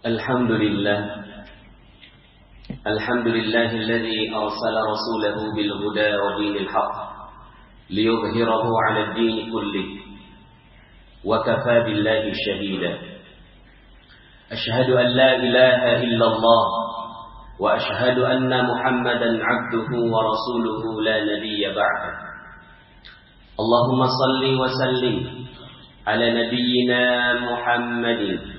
الحمد لله الذي أرسل رسوله بالهدى ودين الحق ليظهره على الدين كله وكفى بالله شهيدا أشهد أن لا إله إلا الله وأشهد أن محمدا عبده ورسوله لا نبي بعده اللهم صل وسلم على نبينا محمد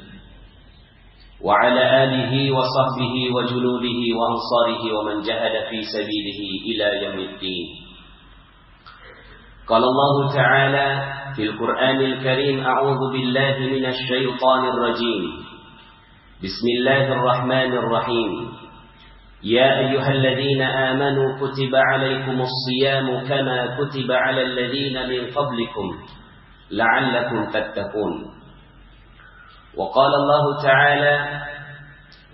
وعلى آله وصحبه وجنوده وأنصاره ومن جاهد في سبيله إلى يوم الدين. قال الله تعالى في القرآن الكريم: أعوذ بالله من الشيطان الرجيم. بسم الله الرحمن الرحيم. يا أيها الذين آمنوا كتب عليكم الصيام كما كتب على الذين من قبلكم لعلكم تتقون. وقال الله تعالى: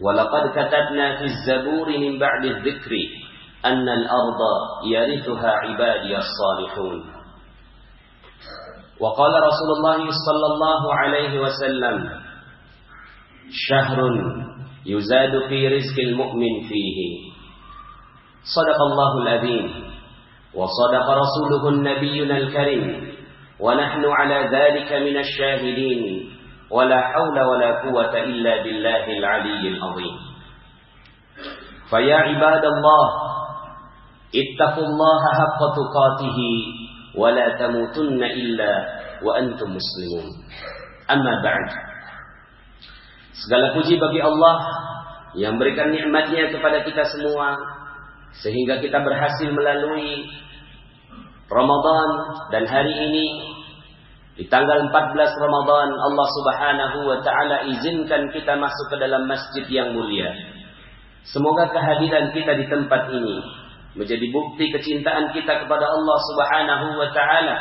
ولقد كتبنا في الزبور من بعد الذكر أن الأرض يرثها عبادي الصالحون. وقال رسول الله صلى الله عليه وسلم: شهر يزاد في رزق المؤمن فيه. صدق الله العظيم وصدق رسوله النبي الكريم ونحن على ذلك من الشاهدين ولا حول ولا قوة إلا بالله العلي العظيم. فيا عباد الله اتقوا الله حق تقاته ولا تموتن إلا وأنتم مسلمون. أما بعد. Segala puji bagi Allah yang berikan nikmatnya kepada kita semua sehingga kita berhasil melalui Ramadan, dan hari ini di tanggal 14 Ramadan Allah Subhanahu wa taala izinkan kita masuk ke dalam masjid yang mulia. Semoga kehadiran kita di tempat ini menjadi bukti kecintaan kita kepada Allah Subhanahu wa taala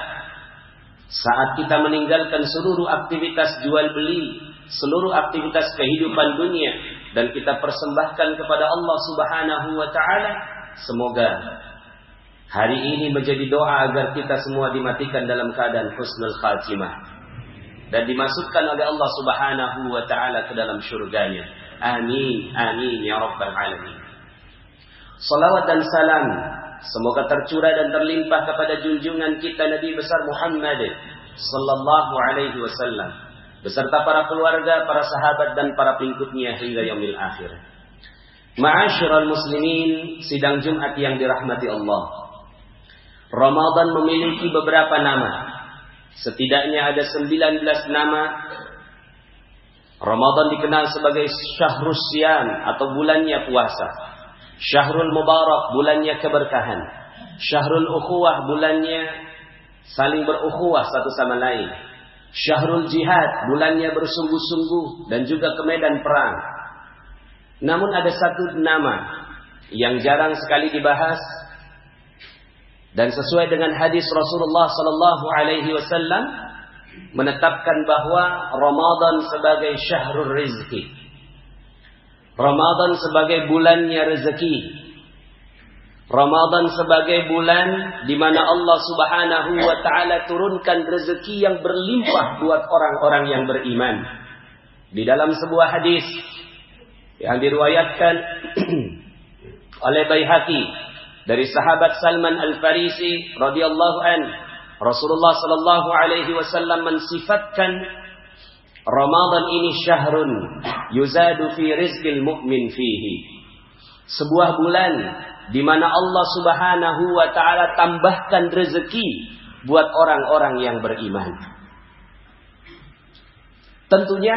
saat kita meninggalkan seluruh aktivitas jual beli, seluruh aktivitas kehidupan dunia, dan kita persembahkan kepada Allah Subhanahu wa taala. Semoga hari ini menjadi doa agar kita semua dimatikan dalam keadaan husnul khatimah dan dimasukkan oleh Allah Subhanahu wa taala ke dalam syurganya. Amin amin ya rabbal alamin. Salawat dan salam semoga tercurah dan terlimpah kepada junjungan kita Nabi besar Muhammad sallallahu alaihi wasallam beserta para keluarga, para sahabat dan para pengikutnya hingga yaumil akhir. Ma'asyiral muslimin, sidang Jumat yang dirahmati Allah. Ramadan memiliki beberapa nama. Setidaknya ada 19 nama. Ramadan dikenal sebagai Syahrus Syam atau bulannya puasa. Syahrul Mubarak, bulannya keberkahan. Syahrul Ukhuwah, bulannya saling berukhuwah satu sama lain. Syahrul Jihad, bulannya bersungguh-sungguh dan juga ke medan perang. Namun ada satu nama yang jarang sekali dibahas, dan sesuai dengan hadis Rasulullah sallallahu alaihi wasallam menetapkan bahwa Ramadan sebagai syahrul rizki. Ramadan sebagai bulannya rezeki. Ramadan sebagai bulan di mana Allah Subhanahu wa taala turunkan rezeki yang berlimpah buat orang-orang yang beriman. Di dalam sebuah hadis yang diriwayatkan oleh Baihaqi dari sahabat Salman Al-Farisi radhiyallahu an, Rasulullah sallallahu alaihi wasallam mensifatkan Ramadan ini syahrun yuzadu fi rizqil mu'min fihi. Sebuah bulan di mana Allah Subhanahu wa taala tambahkan rezeki buat orang-orang yang beriman. Tentunya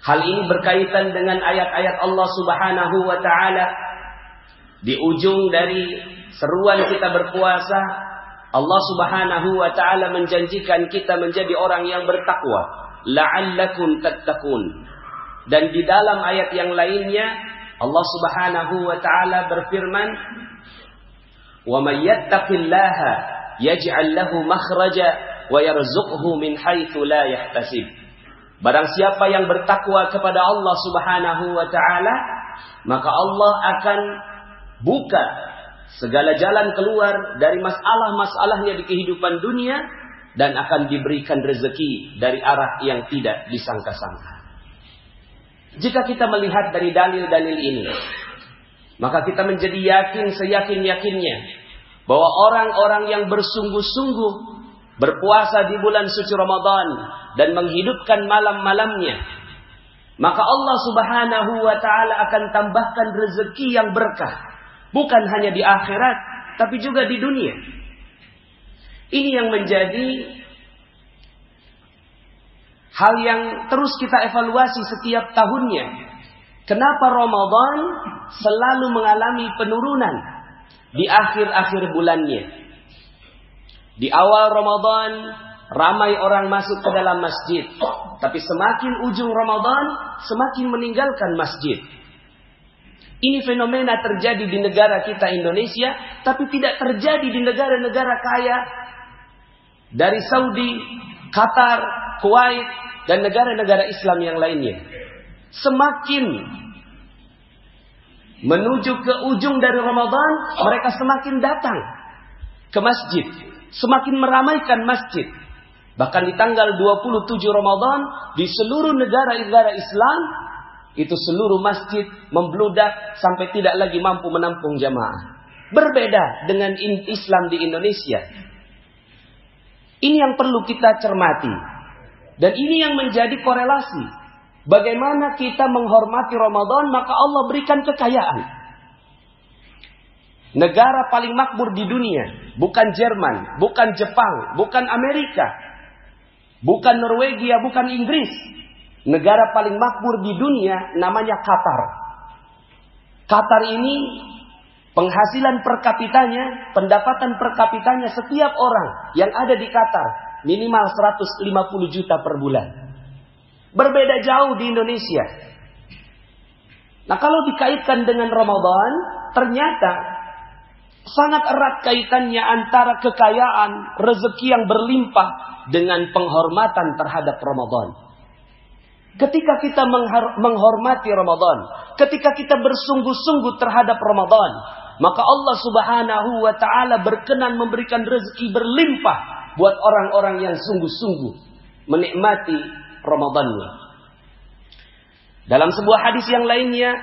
hal ini berkaitan dengan ayat-ayat Allah Subhanahu wa taala. Di ujung dari seruan kita berpuasa, Allah Subhanahu wa taala menjanjikan kita menjadi orang yang bertakwa, la'allakum tattaqun. Dan di dalam ayat yang lainnya Allah Subhanahu wa taala berfirman, "Wa may yattaqillaha yaj'al lahu makhraja wa yarzuqhu min haitsu la yahtasib." Barang siapa yang bertakwa kepada Allah Subhanahu wa taala, maka Allah akan buka segala jalan keluar dari masalah-masalahnya di kehidupan dunia dan akan diberikan rezeki dari arah yang tidak disangka-sangka. Jika kita melihat dari dalil-dalil ini, maka kita menjadi yakin seyakin-yakinnya bahwa orang-orang yang bersungguh-sungguh berpuasa di bulan suci Ramadan dan menghidupkan malam-malamnya, maka Allah Subhanahu wa ta'ala akan tambahkan rezeki yang berkah. Bukan hanya di akhirat, tapi juga di dunia. Ini yang menjadi hal yang terus kita evaluasi setiap tahunnya. Kenapa Ramadan selalu mengalami penurunan di akhir-akhir bulannya? Di awal Ramadan ramai orang masuk ke dalam masjid, tapi semakin ujung Ramadan semakin meninggalkan masjid. Ini fenomena terjadi di negara kita Indonesia, tapi tidak terjadi di negara-negara kaya dari Saudi, Qatar, Kuwait, dan negara-negara Islam yang lainnya. Semakin menuju ke ujung dari Ramadan, mereka semakin datang ke masjid, semakin meramaikan masjid. Bahkan di tanggal 27 Ramadan, di seluruh negara-negara Islam, itu seluruh masjid membludak sampai tidak lagi mampu menampung jamaah. Berbeda dengan Islam di Indonesia. Ini yang perlu kita cermati. Dan ini yang menjadi korelasi. Bagaimana kita menghormati Ramadan, maka Allah berikan kekayaan. Negara paling makmur di dunia, bukan Jerman, bukan Jepang, bukan Amerika, bukan Norwegia, bukan Inggris. Negara paling makmur di dunia namanya Qatar. Qatar ini penghasilan per kapitanya, pendapatan per kapitanya setiap orang yang ada di Qatar minimal 150 juta per bulan. Berbeda jauh di Indonesia. Nah, kalau dikaitkan dengan Ramadan, ternyata sangat erat kaitannya antara kekayaan, rezeki yang berlimpah dengan penghormatan terhadap Ramadan. Ketika kita menghormati Ramadan, ketika kita bersungguh-sungguh terhadap Ramadan, maka Allah Subhanahu wa ta'ala berkenan memberikan rezeki berlimpah buat orang-orang yang sungguh-sungguh menikmati Ramadannya. Dalam sebuah hadis yang lainnya,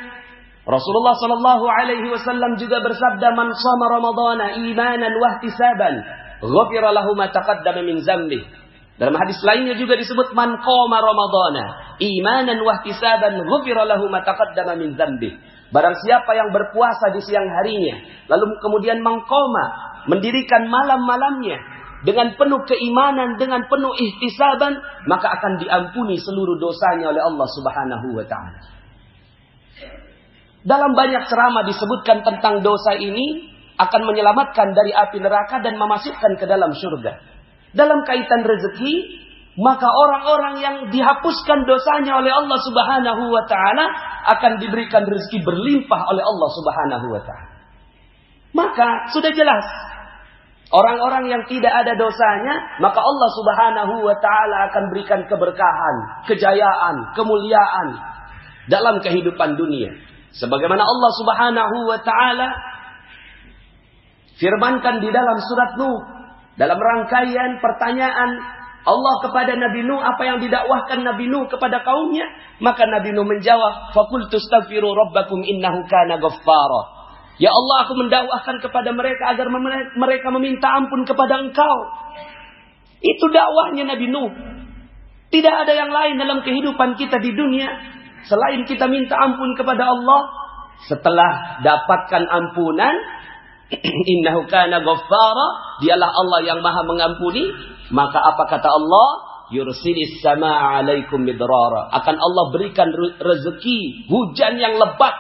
Rasulullah sallallahu alaihi wasallam juga bersabda, "Man shama Ramadhana imanan wa ihtisaban, ghufira lahu ma taqaddama min dzambihi." Dalam hadis lainnya juga disebut, "Man qama Ramadhana imanan wa ihtisaban, ghufira lahu ma taqaddama min dzambihi." Barang siapa yang berpuasa di siang harinya, lalu kemudian mengqama, mendirikan malam-malamnya dengan penuh keimanan, dengan penuh ihtisaban, maka akan diampuni seluruh dosanya oleh Allah Subhanahu wa ta'ala. Dalam banyak ceramah disebutkan tentang dosa ini akan menyelamatkan dari api neraka dan memasukkan ke dalam surga. Dalam kaitan rezeki, maka orang-orang yang dihapuskan dosanya oleh Allah Subhanahu wa ta'ala akan diberikan rezeki berlimpah oleh Allah Subhanahu wa ta'ala. Maka sudah jelas, orang-orang yang tidak ada dosanya, maka Allah Subhanahu wa ta'ala akan berikan keberkahan, kejayaan, kemuliaan dalam kehidupan dunia. Sebagaimana Allah Subhanahu wa ta'ala firmankan di dalam surat Nuh, dalam rangkaian pertanyaan Allah kepada Nabi Nuh, apa yang didakwahkan Nabi Nuh kepada kaumnya, maka Nabi Nuh menjawab, "Faqultu astaghfiru rabbakum innahu kana ghaffara." Ya Allah, aku mendakwahkan kepada mereka agar mereka meminta ampun kepada Engkau. Itu dakwahnya Nabi Nuh. Tidak ada yang lain dalam kehidupan kita di dunia selain kita minta ampun kepada Allah. Setelah dapatkan ampunan, innahu kana ghaffara, dialah Allah yang maha mengampuni, maka apa kata Allah? Yursilis samaa 'alaikum midrara. Akan Allah berikan rezeki, hujan yang lebat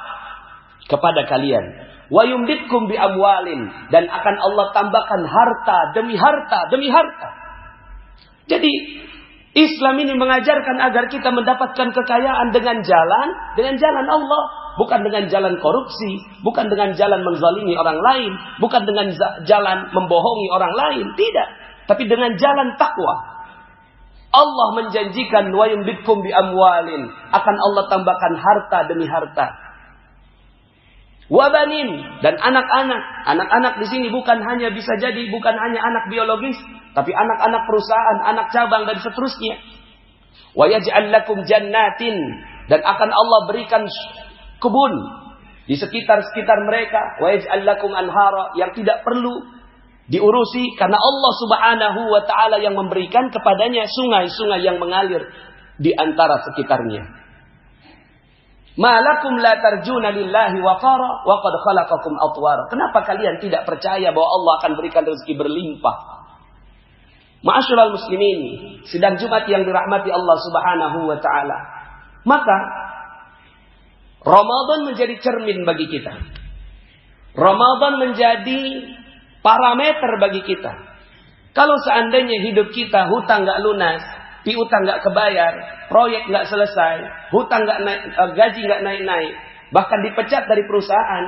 kepada kalian. Wa yumditkum bi amwalin, dan akan Allah tambahkan harta demi harta demi harta. Jadi Islam ini mengajarkan agar kita mendapatkan kekayaan dengan jalan Allah, bukan dengan jalan korupsi, bukan dengan jalan menzalimi orang lain, bukan dengan jalan membohongi orang lain, tidak, tapi dengan jalan takwa. Allah menjanjikan wa yumditkum bi amwalin, akan Allah tambahkan harta demi harta. Wabanin, dan anak-anak. Anak-anak di sini bukan hanya bisa jadi bukan hanya anak biologis, tapi anak-anak perusahaan, anak cabang dan seterusnya. Wa yaj'al lakum jannatin, dan akan Allah berikan kebun di sekitar-sekitar mereka, wa yaj'al lakum anhara, yang tidak perlu diurusi karena Allah Subhanahu wa taala yang memberikan kepadanya sungai-sungai yang mengalir di antara sekitarnya. Malakum la tarjuna lillahi waqara wa qad khalaqakum atwara. Kenapa kalian tidak percaya bahwa Allah akan berikan rezeki berlimpah? Ma'asyiral muslimin, sidang Jumat yang dirahmati Allah Subhanahu wa taala. Maka Ramadan menjadi cermin bagi kita. Ramadan menjadi parameter bagi kita. Kalau seandainya hidup kita hutang nggak lunas, piutang nggak kebayar, proyek nggak selesai, hutang nggak naik, gaji nggak naik-naik, bahkan dipecat dari perusahaan,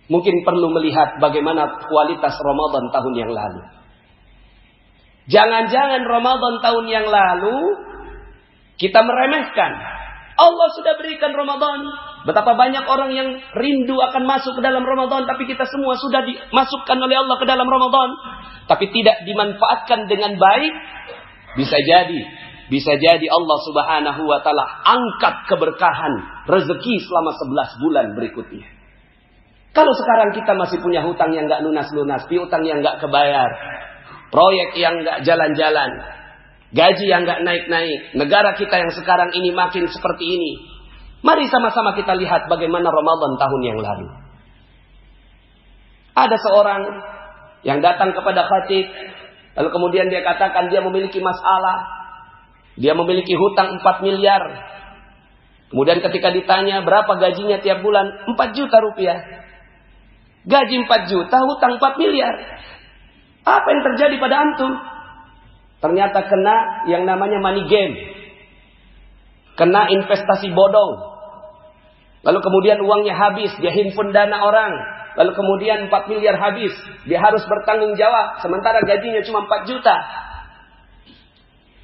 mungkin perlu melihat bagaimana kualitas Ramadan tahun yang lalu. Jangan-jangan Ramadan tahun yang lalu kita meremehkan. Allah sudah berikan Ramadan. Betapa banyak orang yang rindu akan masuk ke dalam Ramadan, tapi kita semua sudah dimasukkan oleh Allah ke dalam Ramadan, tapi tidak dimanfaatkan dengan baik. Bisa jadi Allah Subhanahu wa taala angkat keberkahan rezeki selama 11 bulan berikutnya. Kalau sekarang kita masih punya hutang yang enggak lunas-lunas, piutang yang enggak kebayar, proyek yang enggak jalan-jalan, gaji yang enggak naik-naik, negara kita yang sekarang ini makin seperti ini. Mari sama-sama kita lihat bagaimana Ramadan tahun yang lalu. Ada seorang yang datang kepada khatib, lalu kemudian dia katakan dia memiliki masalah. Dia memiliki hutang 4 miliar. Kemudian ketika ditanya berapa gajinya tiap bulan, 4 juta rupiah. Gaji 4 juta, hutang 4 miliar. Apa yang terjadi pada antum? Ternyata kena yang namanya money game. Kena investasi bodong. Lalu kemudian uangnya habis, dia himpun dana orang. Lalu kemudian 4 miliar habis, dia harus bertanggung jawab. Sementara gajinya cuma 4 juta.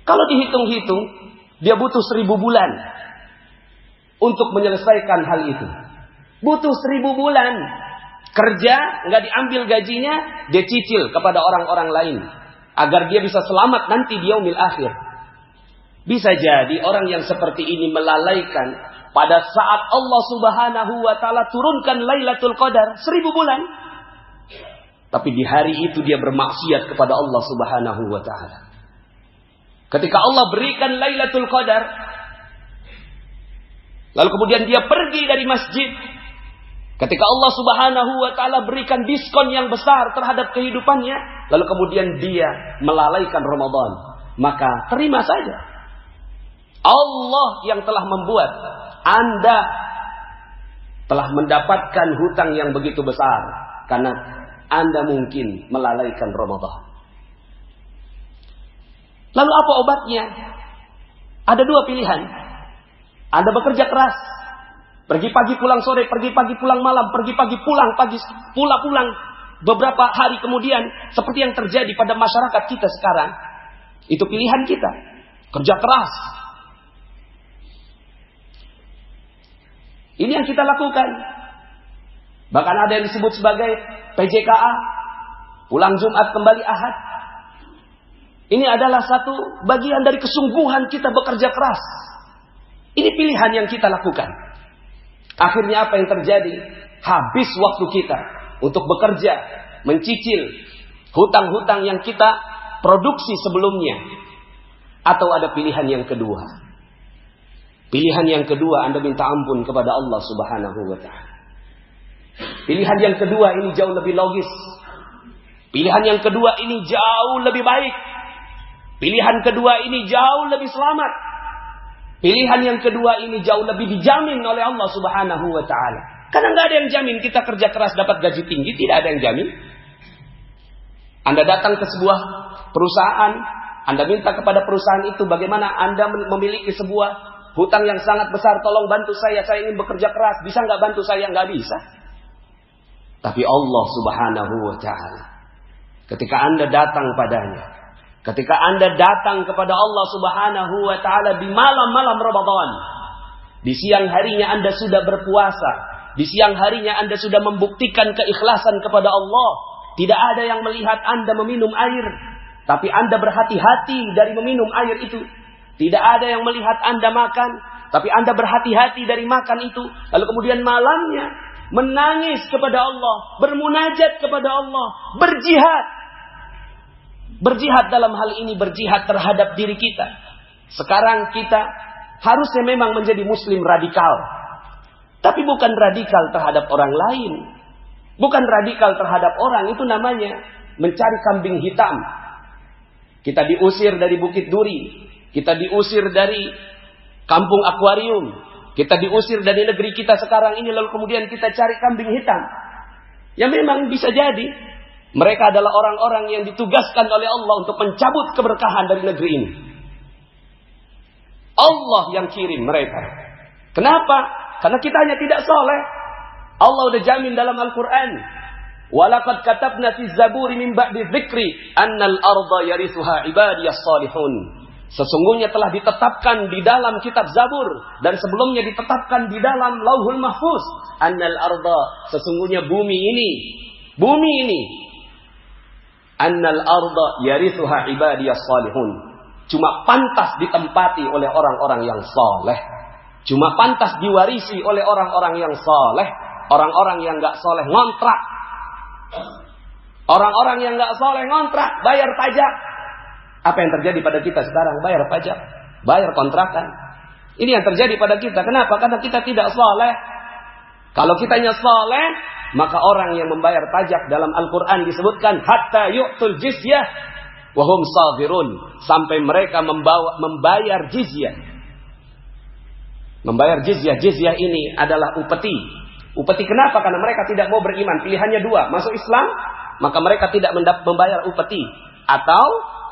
Kalau dihitung-hitung, dia butuh 1000 bulan untuk menyelesaikan hal itu. Butuh 1000 bulan. Kerja, nggak diambil gajinya, dia cicil kepada orang-orang lain. Agar dia bisa selamat nanti di yaumil akhir. Bisa jadi orang yang seperti ini melalaikan pada saat Allah Subhanahu wa taala turunkan Lailatul Qadar 1000 bulan. Tapi di hari itu dia bermaksiat kepada Allah Subhanahu wa taala. Ketika Allah berikan Lailatul Qadar, lalu kemudian dia pergi dari masjid. Ketika Allah Subhanahu wa taala berikan diskon yang besar terhadap kehidupannya, lalu kemudian dia melalaikan Ramadan, maka terima saja. Allah yang telah membuat Anda telah mendapatkan hutang yang begitu besar karena Anda mungkin melalaikan Ramadan. Lalu apa obatnya? Ada 2 pilihan. Anda bekerja keras, pergi pagi pulang sore, pergi pagi pulang malam, pergi pagi pulang pagi, pulang beberapa hari kemudian, seperti yang terjadi pada masyarakat kita sekarang. Itu pilihan kita. Kerja keras. Ini yang kita lakukan. Bahkan ada yang disebut sebagai PJKA, pulang Jumat kembali Ahad. Ini adalah satu bagian dari kesungguhan kita bekerja keras. Ini pilihan yang kita lakukan. Akhirnya apa yang terjadi? Habis waktu kita untuk bekerja, mencicil hutang-hutang yang kita produksi sebelumnya. Atau ada pilihan yang kedua. Pilihan yang kedua, Anda minta ampun kepada Allah Subhanahu wa ta'ala. Pilihan yang kedua ini jauh lebih logis. Pilihan yang kedua ini jauh lebih baik. Pilihan kedua ini jauh lebih selamat. Pilihan yang kedua ini jauh lebih dijamin oleh Allah Subhanahu wa ta'ala. Karena nggak ada yang jamin kita kerja keras dapat gaji tinggi. Tidak ada yang jamin. Anda datang ke sebuah perusahaan, Anda minta kepada perusahaan itu bagaimana Anda memiliki sebuah hutang yang sangat besar, tolong bantu saya ingin bekerja keras, bisa nggak bantu saya? Nggak bisa. Tapi Allah Subhanahu wa ta'ala, ketika Anda datang padanya, ketika Anda datang kepada Allah Subhanahu wa ta'ala di malam-malam Ramadan, di siang harinya Anda sudah berpuasa, di siang harinya Anda sudah membuktikan keikhlasan kepada Allah. Tidak ada yang melihat Anda meminum air, tapi Anda berhati-hati dari meminum air itu. Tidak ada yang melihat Anda makan, tapi Anda berhati-hati dari makan itu. Lalu kemudian malamnya menangis kepada Allah, bermunajat kepada Allah, berjihad. Berjihad dalam hal ini berjihad terhadap diri kita. Sekarang kita harusnya memang menjadi muslim radikal. Tapi bukan radikal terhadap orang lain. Bukan radikal terhadap orang, itu namanya mencari kambing hitam. Kita diusir dari Bukit Duri. Kita diusir dari kampung akuarium. Kita diusir dari negeri kita sekarang ini. Lalu kemudian kita cari kambing hitam. Ya memang bisa jadi mereka adalah orang-orang yang ditugaskan oleh Allah untuk mencabut keberkahan dari negeri ini. Allah yang kirim mereka. Kenapa? Karena kita hanya tidak soleh. Allah udah jamin dalam Al-Quran. Walaqad katabna fi zaburi min ba'di dzikri annal arda yarithuha ibadiyas salihun. Sesungguhnya telah ditetapkan di dalam kitab Zabur dan sebelumnya ditetapkan di dalam Lauhul Mahfuz. Annal arda, sesungguhnya bumi ini annal arda yarithuha ibadiyas salihun. Cuma pantas ditempati oleh orang-orang yang saleh. Cuma pantas diwarisi oleh orang-orang yang saleh. Orang-orang yang enggak saleh ngontrak. Orang-orang yang enggak saleh ngontrak, bayar pajak. Apa yang terjadi pada kita sekarang? Bayar pajak, bayar kontrakan. Ini yang terjadi pada kita. Kenapa? Karena kita tidak saleh. Kalau kitanya saleh, maka orang yang membayar pajak dalam Al-Quran disebutkan hatta yu'tul jizyah wa hum saghirun, sampai mereka membayar jizyah. Membayar jizyah. Jizyah ini adalah upeti. Upeti kenapa? Karena mereka tidak mau beriman. Pilihannya dua, masuk Islam, maka mereka tidak membayar upeti, atau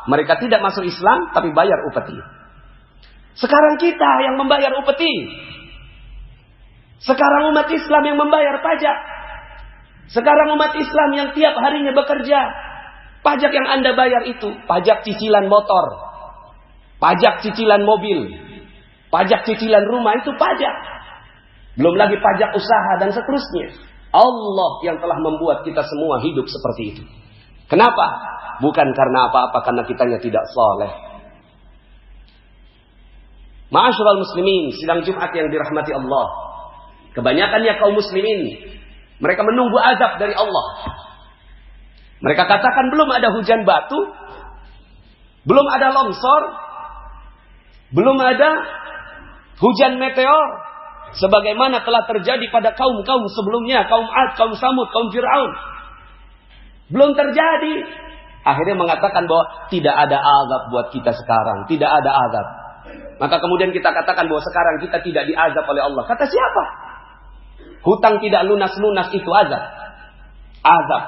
mereka tidak masuk Islam tapi bayar upeti. Sekarang kita yang membayar upeti. Sekarang umat Islam yang membayar pajak. Sekarang umat Islam yang tiap harinya bekerja. Pajak yang Anda bayar itu pajak cicilan motor, pajak cicilan mobil, pajak cicilan rumah, itu pajak. Belum lagi pajak usaha dan seterusnya. Allah yang telah membuat kita semua hidup seperti itu. Kenapa? Bukan karena apa-apa, karena kitanya tidak saleh. Ma'asyiral muslimin, sidang Jumat yang dirahmati Allah. Kebanyakannya kaum muslimin, mereka menunggu azab dari Allah. Mereka katakan belum ada hujan batu, belum ada longsor, belum ada hujan meteor, sebagaimana telah terjadi pada kaum-kaum sebelumnya, kaum Ad, kaum Samud, kaum Fir'aun. Belum terjadi. Akhirnya mengatakan bahwa tidak ada azab buat kita sekarang, tidak ada azab. Maka kemudian kita katakan bahwa sekarang kita tidak diazab oleh Allah. Kata siapa? Hutang tidak lunas-lunas itu azab. Azab.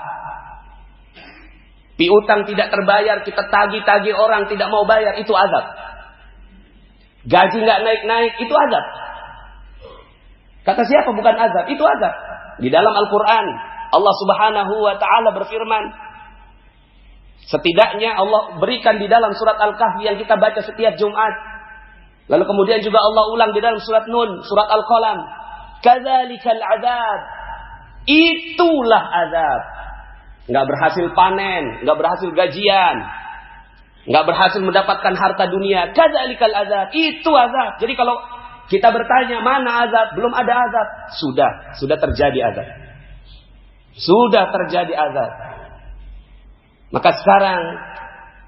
Piutang tidak terbayar, kita tagih-tagih orang tidak mau bayar, itu azab. Gaji nggak naik-naik, itu azab. Kata siapa? Bukan azab, itu azab. Di dalam Al-Quran Allah Subhanahu wa ta'ala berfirman, setidaknya Allah berikan di dalam surat Al-Kahfi yang kita baca setiap Jumat. Lalu kemudian juga Allah ulang di dalam surat Nun, surat Al-Qalam. Kadzalikal azab. Itulah azab. Nggak berhasil panen, nggak berhasil gajian, nggak berhasil mendapatkan harta dunia. Kadzalikal azab. Itu azab. Jadi kalau kita bertanya mana azab, belum ada azab. Sudah terjadi azab. Sudah terjadi azab. Maka sekarang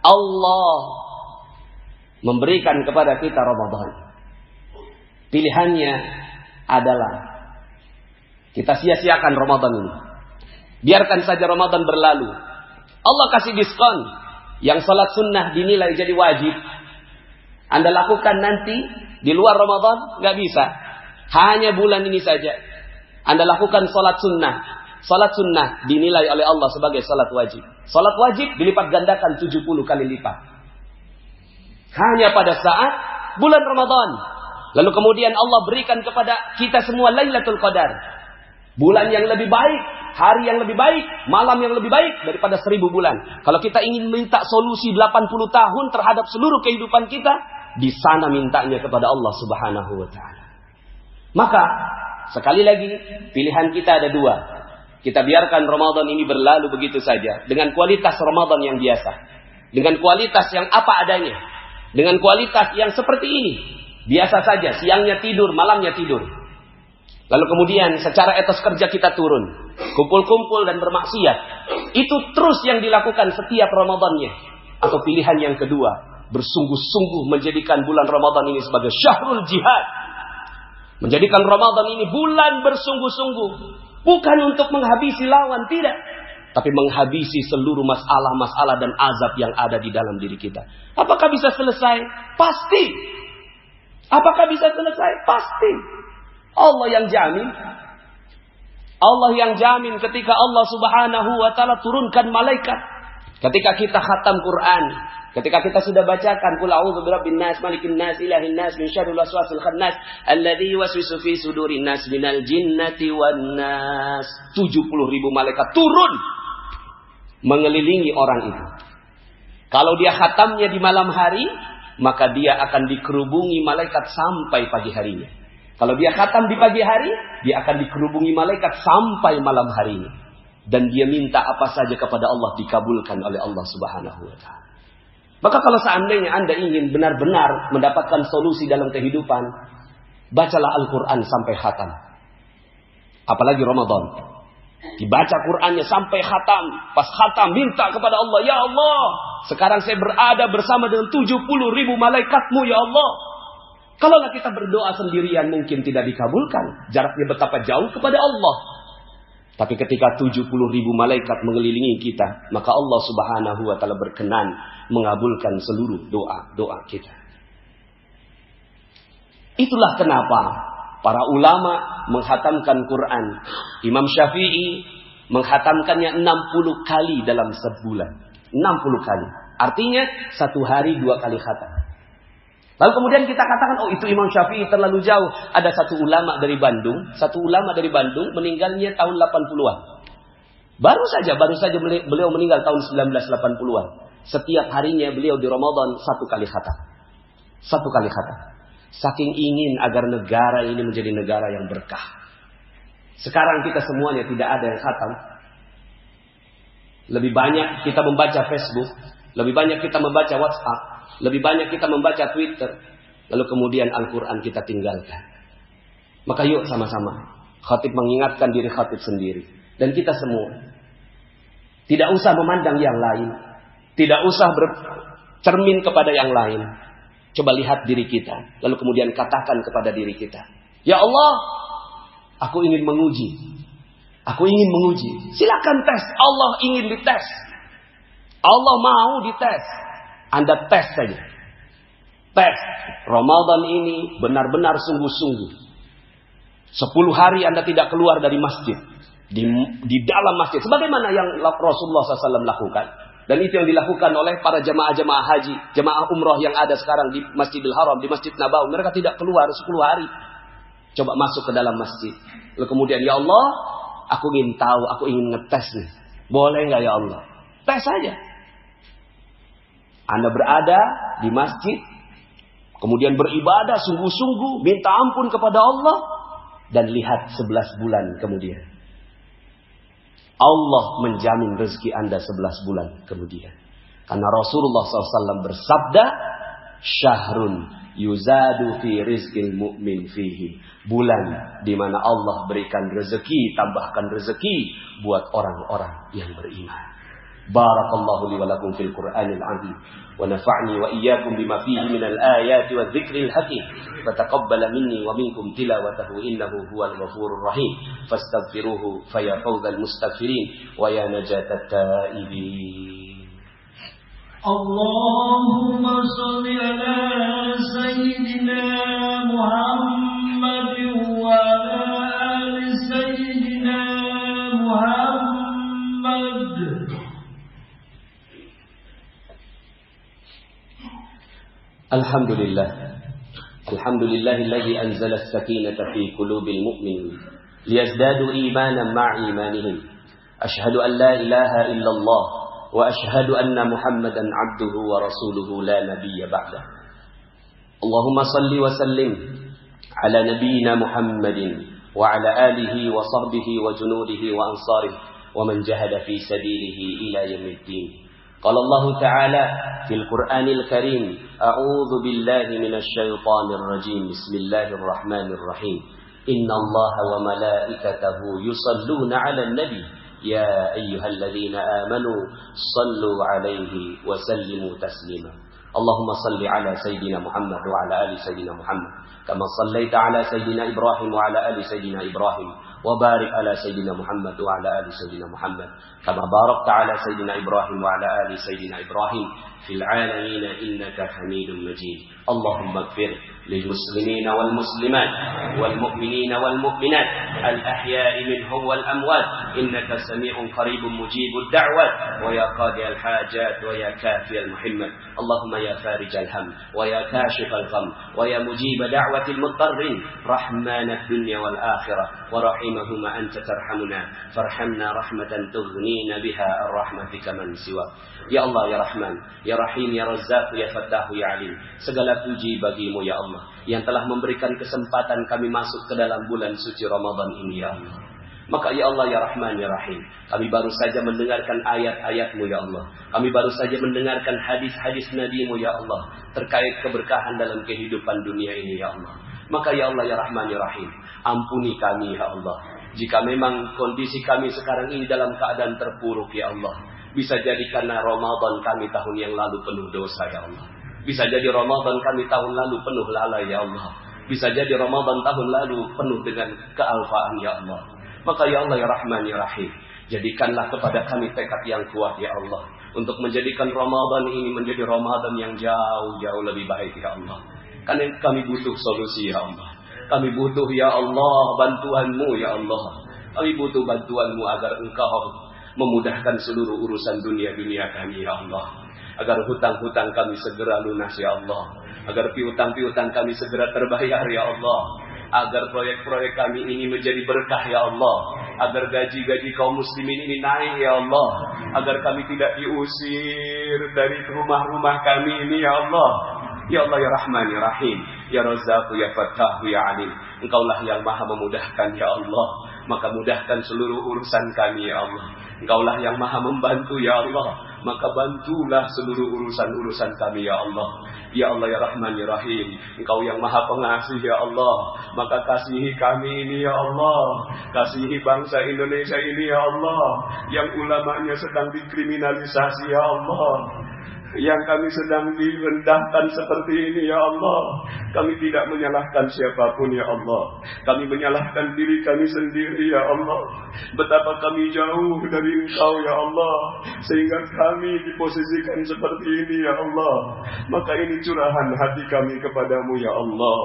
Allah memberikan kepada kita Ramadan. Pilihannya adalah kita sia-siakan Ramadan ini. Biarkan saja Ramadan berlalu. Allah kasih diskon. Yang salat sunnah dinilai jadi wajib, Anda lakukan nanti di luar Ramadan nggak bisa. Hanya bulan ini saja Anda lakukan salat sunnah. Salat sunnah dinilai oleh Allah sebagai salat wajib. Salat wajib dilipat gandakan 70 kali lipat. Hanya pada saat bulan Ramadan. Lalu kemudian Allah berikan kepada kita semua Lailatul Qadar. Bulan yang lebih baik, hari yang lebih baik, malam yang lebih baik daripada 1000 bulan. Kalau kita ingin minta solusi 80 tahun terhadap seluruh kehidupan kita, di sana mintanya kepada Allah Subhanahu wa ta'ala. Maka sekali lagi pilihan kita ada dua. Kita biarkan Ramadan ini berlalu begitu saja dengan kualitas Ramadan yang biasa, dengan kualitas yang apa adanya, dengan kualitas yang seperti ini. Biasa saja, siangnya tidur, malamnya tidur. Lalu kemudian secara etos kerja kita turun, kumpul-kumpul dan bermaksiat. Itu terus yang dilakukan setiap Ramadannya. Atau pilihan yang kedua, bersungguh-sungguh menjadikan bulan Ramadan ini sebagai syahrul jihad. Menjadikan Ramadan ini bulan bersungguh-sungguh. Bukan untuk menghabisi lawan, tidak. Tapi menghabisi seluruh masalah-masalah dan azab yang ada di dalam diri kita. Apakah bisa selesai? Pasti. Apakah bisa selesai? Pasti. Allah yang jamin. Allah yang jamin ketika Allah Subhanahu wa ta'ala turunkan malaikat. Ketika kita khatam Quran, ketika kita sudah bacakan qul a'udzu birabbin nas, malikin nas, ilahin nas, min syarril waswasil khannas, alladzi yuwaswisu fi sudurin nas minal jinnati wan nas. 70.000 malaikat turun mengelilingi orang itu. Kalau dia khatamnya di malam hari, maka dia akan dikerubungi malaikat sampai pagi harinya. Kalau dia khatam di pagi hari, dia akan dikerubungi malaikat sampai malam harinya. Dan dia minta apa saja kepada Allah dikabulkan oleh Allah Subhanahu wa ta'ala. Maka kalau seandainya Anda ingin benar-benar mendapatkan solusi dalam kehidupan, bacalah Al-Quran sampai khatam. Apalagi Ramadan. Dibaca Qurannya sampai khatam. Pas khatam minta kepada Allah, ya Allah, sekarang saya berada bersama dengan 70.000 malaikatmu ya Allah. Kalaulah kita berdoa sendirian mungkin tidak dikabulkan. Jaraknya betapa jauh kepada Allah. Tapi ketika 70.000 malaikat mengelilingi kita, maka Allah Subhanahu wa ta'ala berkenan mengabulkan seluruh doa-doa kita. Itulah kenapa para ulama menghatamkan Quran. Imam Syafi'i menghatamkannya 60 kali dalam sebulan. 60 kali. Artinya satu hari 2 kali khatam. Lalu kemudian kita katakan, oh itu Imam Syafi'i terlalu jauh. Ada satu ulama dari Bandung meninggalnya tahun 80-an. Baru saja beliau meninggal tahun 1980-an. Setiap harinya beliau di Ramadan 1 kali khatam. 1 kali khatam. Saking ingin agar negara ini menjadi negara yang berkah. Sekarang kita semuanya tidak ada yang khatam. Lebih banyak kita membaca Facebook, lebih banyak kita membaca WhatsApp, lebih banyak kita membaca Twitter. Lalu kemudian Al-Quran kita tinggalkan. Maka yuk sama-sama. Khatib mengingatkan diri khatib sendiri. Dan kita semua. Tidak usah memandang yang lain. Tidak usah bercermin kepada yang lain. Coba lihat diri kita. Lalu kemudian katakan kepada diri kita. Ya Allah, aku ingin menguji. Aku ingin menguji. Silakan tes. Allah ingin dites. Allah mau dites. Anda tes saja. Tes. Ramadan ini benar-benar sungguh-sungguh. 10 hari Anda tidak keluar dari masjid. Di dalam masjid. Sebagaimana yang Rasulullah SAW lakukan. Dan itu yang dilakukan oleh para jemaah-jemaah haji. Jemaah umrah yang ada sekarang di Masjidil Haram. Di Masjid Nabawi. Mereka tidak keluar 10 hari. Coba masuk ke dalam masjid. Lalu kemudian, ya Allah, aku ingin tahu. Aku ingin ngetes nih. Boleh nggak ya Allah? Tes saja. Anda berada di masjid, kemudian beribadah sungguh-sungguh, minta ampun kepada Allah, dan lihat 11 bulan kemudian. Allah menjamin rezeki Anda 11 bulan kemudian. Karena Rasulullah SAW bersabda, syahrun yuzadu fi rizqil mu'min fihi. Bulan di mana Allah berikan rezeki, tambahkan rezeki buat orang-orang yang beriman. Barakallahu li wa lakum fil Qur'anil 'azim wa nafa'ni wa iyyakum bima fihi minal ayati wadh-dhikril hakim. Fataqabbala minni wa minkum tilawatahu innahu huwal ghafurur rahim. Fastaghfiruhu fa ya fawzal mustaghfirin wa ya najatat taibin. Allahumma shalli ala sayyidina Muhammad wa ala ali sayyidina Muhammad. Alhamdulillahilladzi anzala as-sakinata fi qulubil mu'minin liyazdadu imanan ma'a imanihim. Ashhadu an la ilaha illallah wa ashhadu anna Muhammadan 'abduhu wa rasuluhu la nabiyya ba'dah. Allahumma salli wa sallim ala nabiyyina Muhammadin wa ala alihi wa sahbihi wa junudihi wa ansarihi wa man jahada fi sabilihi ila yaumiddin. Qala Allah Ta'ala fil Qur'anil Karim, a'udzu billahi minasy syaithanir rajim. Bismillahirrahmanirrahim. Innallaha wa malaikatahu yusalluna 'alan nabi. Ya ayyuhalladzina amanu sallu 'alaihi wa sallimu taslima. Allahumma salli 'ala sayyidina Muhammad wa 'ala ali sayyidina Muhammad kama sallaita 'ala sayyidina Ibrahim wa 'ala ali sayyidina Ibrahim wa barik 'ala sayyidina Muhammad wa 'ala ali sayyidina Muhammad kama barakta 'ala sayyidina Ibrahim wa 'ala ali sayyidina Ibrahim fil 'alamin innaka Hamidum Majid. Allahumma ighfir lil muslimina wal muslimat wal mu'minina wal mu'minat al ahya'i minhum wal amwat innaka sami'un qaribun mujibud da'wat wa ya qadi al hajat wa ya kafi al muhimmat. Allahumma ya farij al ham wa ya kashif al gham wa ya mujib da'watil mutarrin rahmanad dunya wal akhirah wa rahimahuma anta tarhamuna farhamna rahmatan tughnina biha ar rahmatika man siwa. Ya Allah ya Rahman ya Rahim ya Razzaq ya Fattah ya Alim, segala puji bagimu ya Allah yang telah memberikan kesempatan kami masuk ke dalam bulan suci Ramadan ini ya Allah. Maka ya Allah ya Rahman ya Rahim, kami baru saja mendengarkan ayat-ayat-Mu ya Allah. Kami baru saja mendengarkan hadis-hadis Nabi-Mu ya Allah terkait keberkahan dalam kehidupan dunia ini ya Allah. Maka ya Allah ya Rahman ya Rahim, ampuni kami ya Allah jika memang kondisi kami sekarang ini dalam keadaan terpuruk ya Allah. Bisa jadi karena Ramadan kami tahun yang lalu penuh dosa ya Allah. Bisa jadi Ramadan kami tahun lalu penuh lalai ya Allah. Bisa jadi Ramadan tahun lalu penuh dengan kealfaan ya Allah. Maka ya Allah ya Rahman ya Rahim, jadikanlah kepada kami tekad yang kuat ya Allah untuk menjadikan Ramadan ini menjadi Ramadan yang jauh-jauh lebih baik ya Allah. Karena kami butuh solusi ya Allah. Kami butuh ya Allah bantuan-Mu ya Allah. Kami butuh bantuan-Mu agar Engkau memudahkan seluruh urusan dunia-dunia kami ya Allah. Agar hutang-hutang kami segera lunas ya Allah. Agar piutang-piutang kami segera terbayar ya Allah. Agar proyek-proyek kami ini menjadi berkah ya Allah. Agar gaji-gaji kaum muslimin ini naik ya Allah. Agar kami tidak diusir dari rumah-rumah kami ini ya Allah. Ya Allah ya Rahman ya Rahim, ya Razzaq ya Fattah ya Alim, Engkaulah yang maha memudahkan ya Allah. Maka mudahkan seluruh urusan kami ya Allah. Engkaulah yang maha membantu ya Allah. Maka bantulah seluruh urusan-urusan kami ya Allah. Ya Allah ya Rahman ya Rahim, Engkau yang maha pengasih ya Allah. Maka kasihi kami ini ya Allah. Kasihi bangsa Indonesia ini ya Allah, yang ulamanya sedang dikriminalisasi ya Allah, yang kami sedang direndahkan seperti ini ya Allah. Kami tidak menyalahkan siapapun ya Allah. Kami menyalahkan diri kami sendiri ya Allah. Betapa kami jauh dari Engkau ya Allah, sehingga kami diposisikan seperti ini ya Allah. Maka ini curahan hati kami kepadamu ya Allah.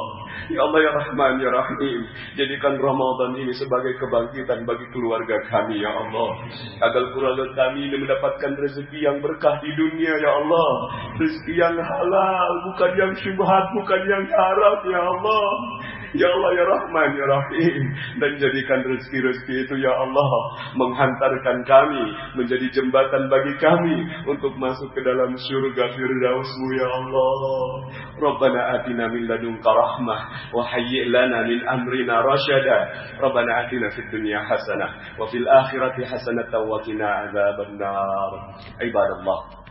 Ya Allah ya Rahman ya Rahim, jadikan Ramadan ini sebagai kebangkitan bagi keluarga kami ya Allah. Agar keluarga kami ini mendapatkan rezeki yang berkah di dunia ya Allah. Rezeki yang halal, bukan yang syubhat, bukan yang haram ya Allah. Ya Allah ya Rahman ya Rahim, dan jadikan rezeki-rezeki itu ya Allah menghantarkan kami, menjadi jembatan bagi kami untuk masuk ke dalam surga Firdaus-Mu ya Allah. Rabbana atina min ladunka rahmah wa hayyi' lana min amrina rasyada. Rabbana atina fid dunya hasanah wa fil akhirati hasanatan wa qina adzabannar. Ibadallah,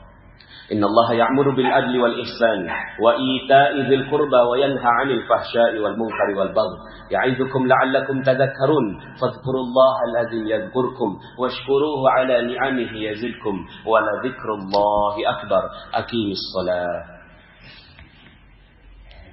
إن الله يأمر بالعدل والإحسان وإيتاء ذي القربى وينهى عن الفحشاء والمنكر والبغي يعظكم لعلكم تذكرون فاذكروا الله العظيم يذكركم واشكروه على نعمه يزدكم ولذكر الله أكبر. أقيم الصلاة.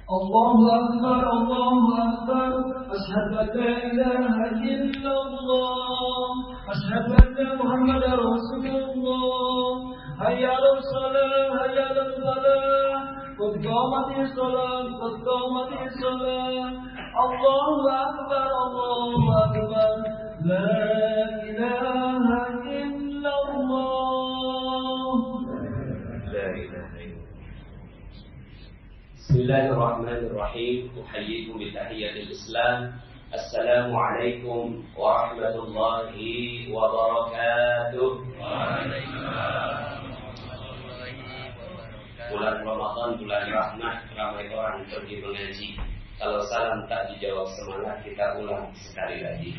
الله أكبر الله أكبر أشهد أن لا إله إلا الله أشهد أن محمدا رسول الله هيا على الصلاة هيا على الفلاح قد قامت الصلاة قد قامت الصلاة الله أكبر لا إله إلا الله. لا إله إلا الله. بسم الله الرحمن الرحيم. أحييكم بتحية الإسلام. السلام عليكم ورحمة الله وبركاته. Bulan Ramadan, bulan rahmat, ramai orang pergi mengaji. Kalau salam tak dijawab semangat, kita ulang sekali lagi.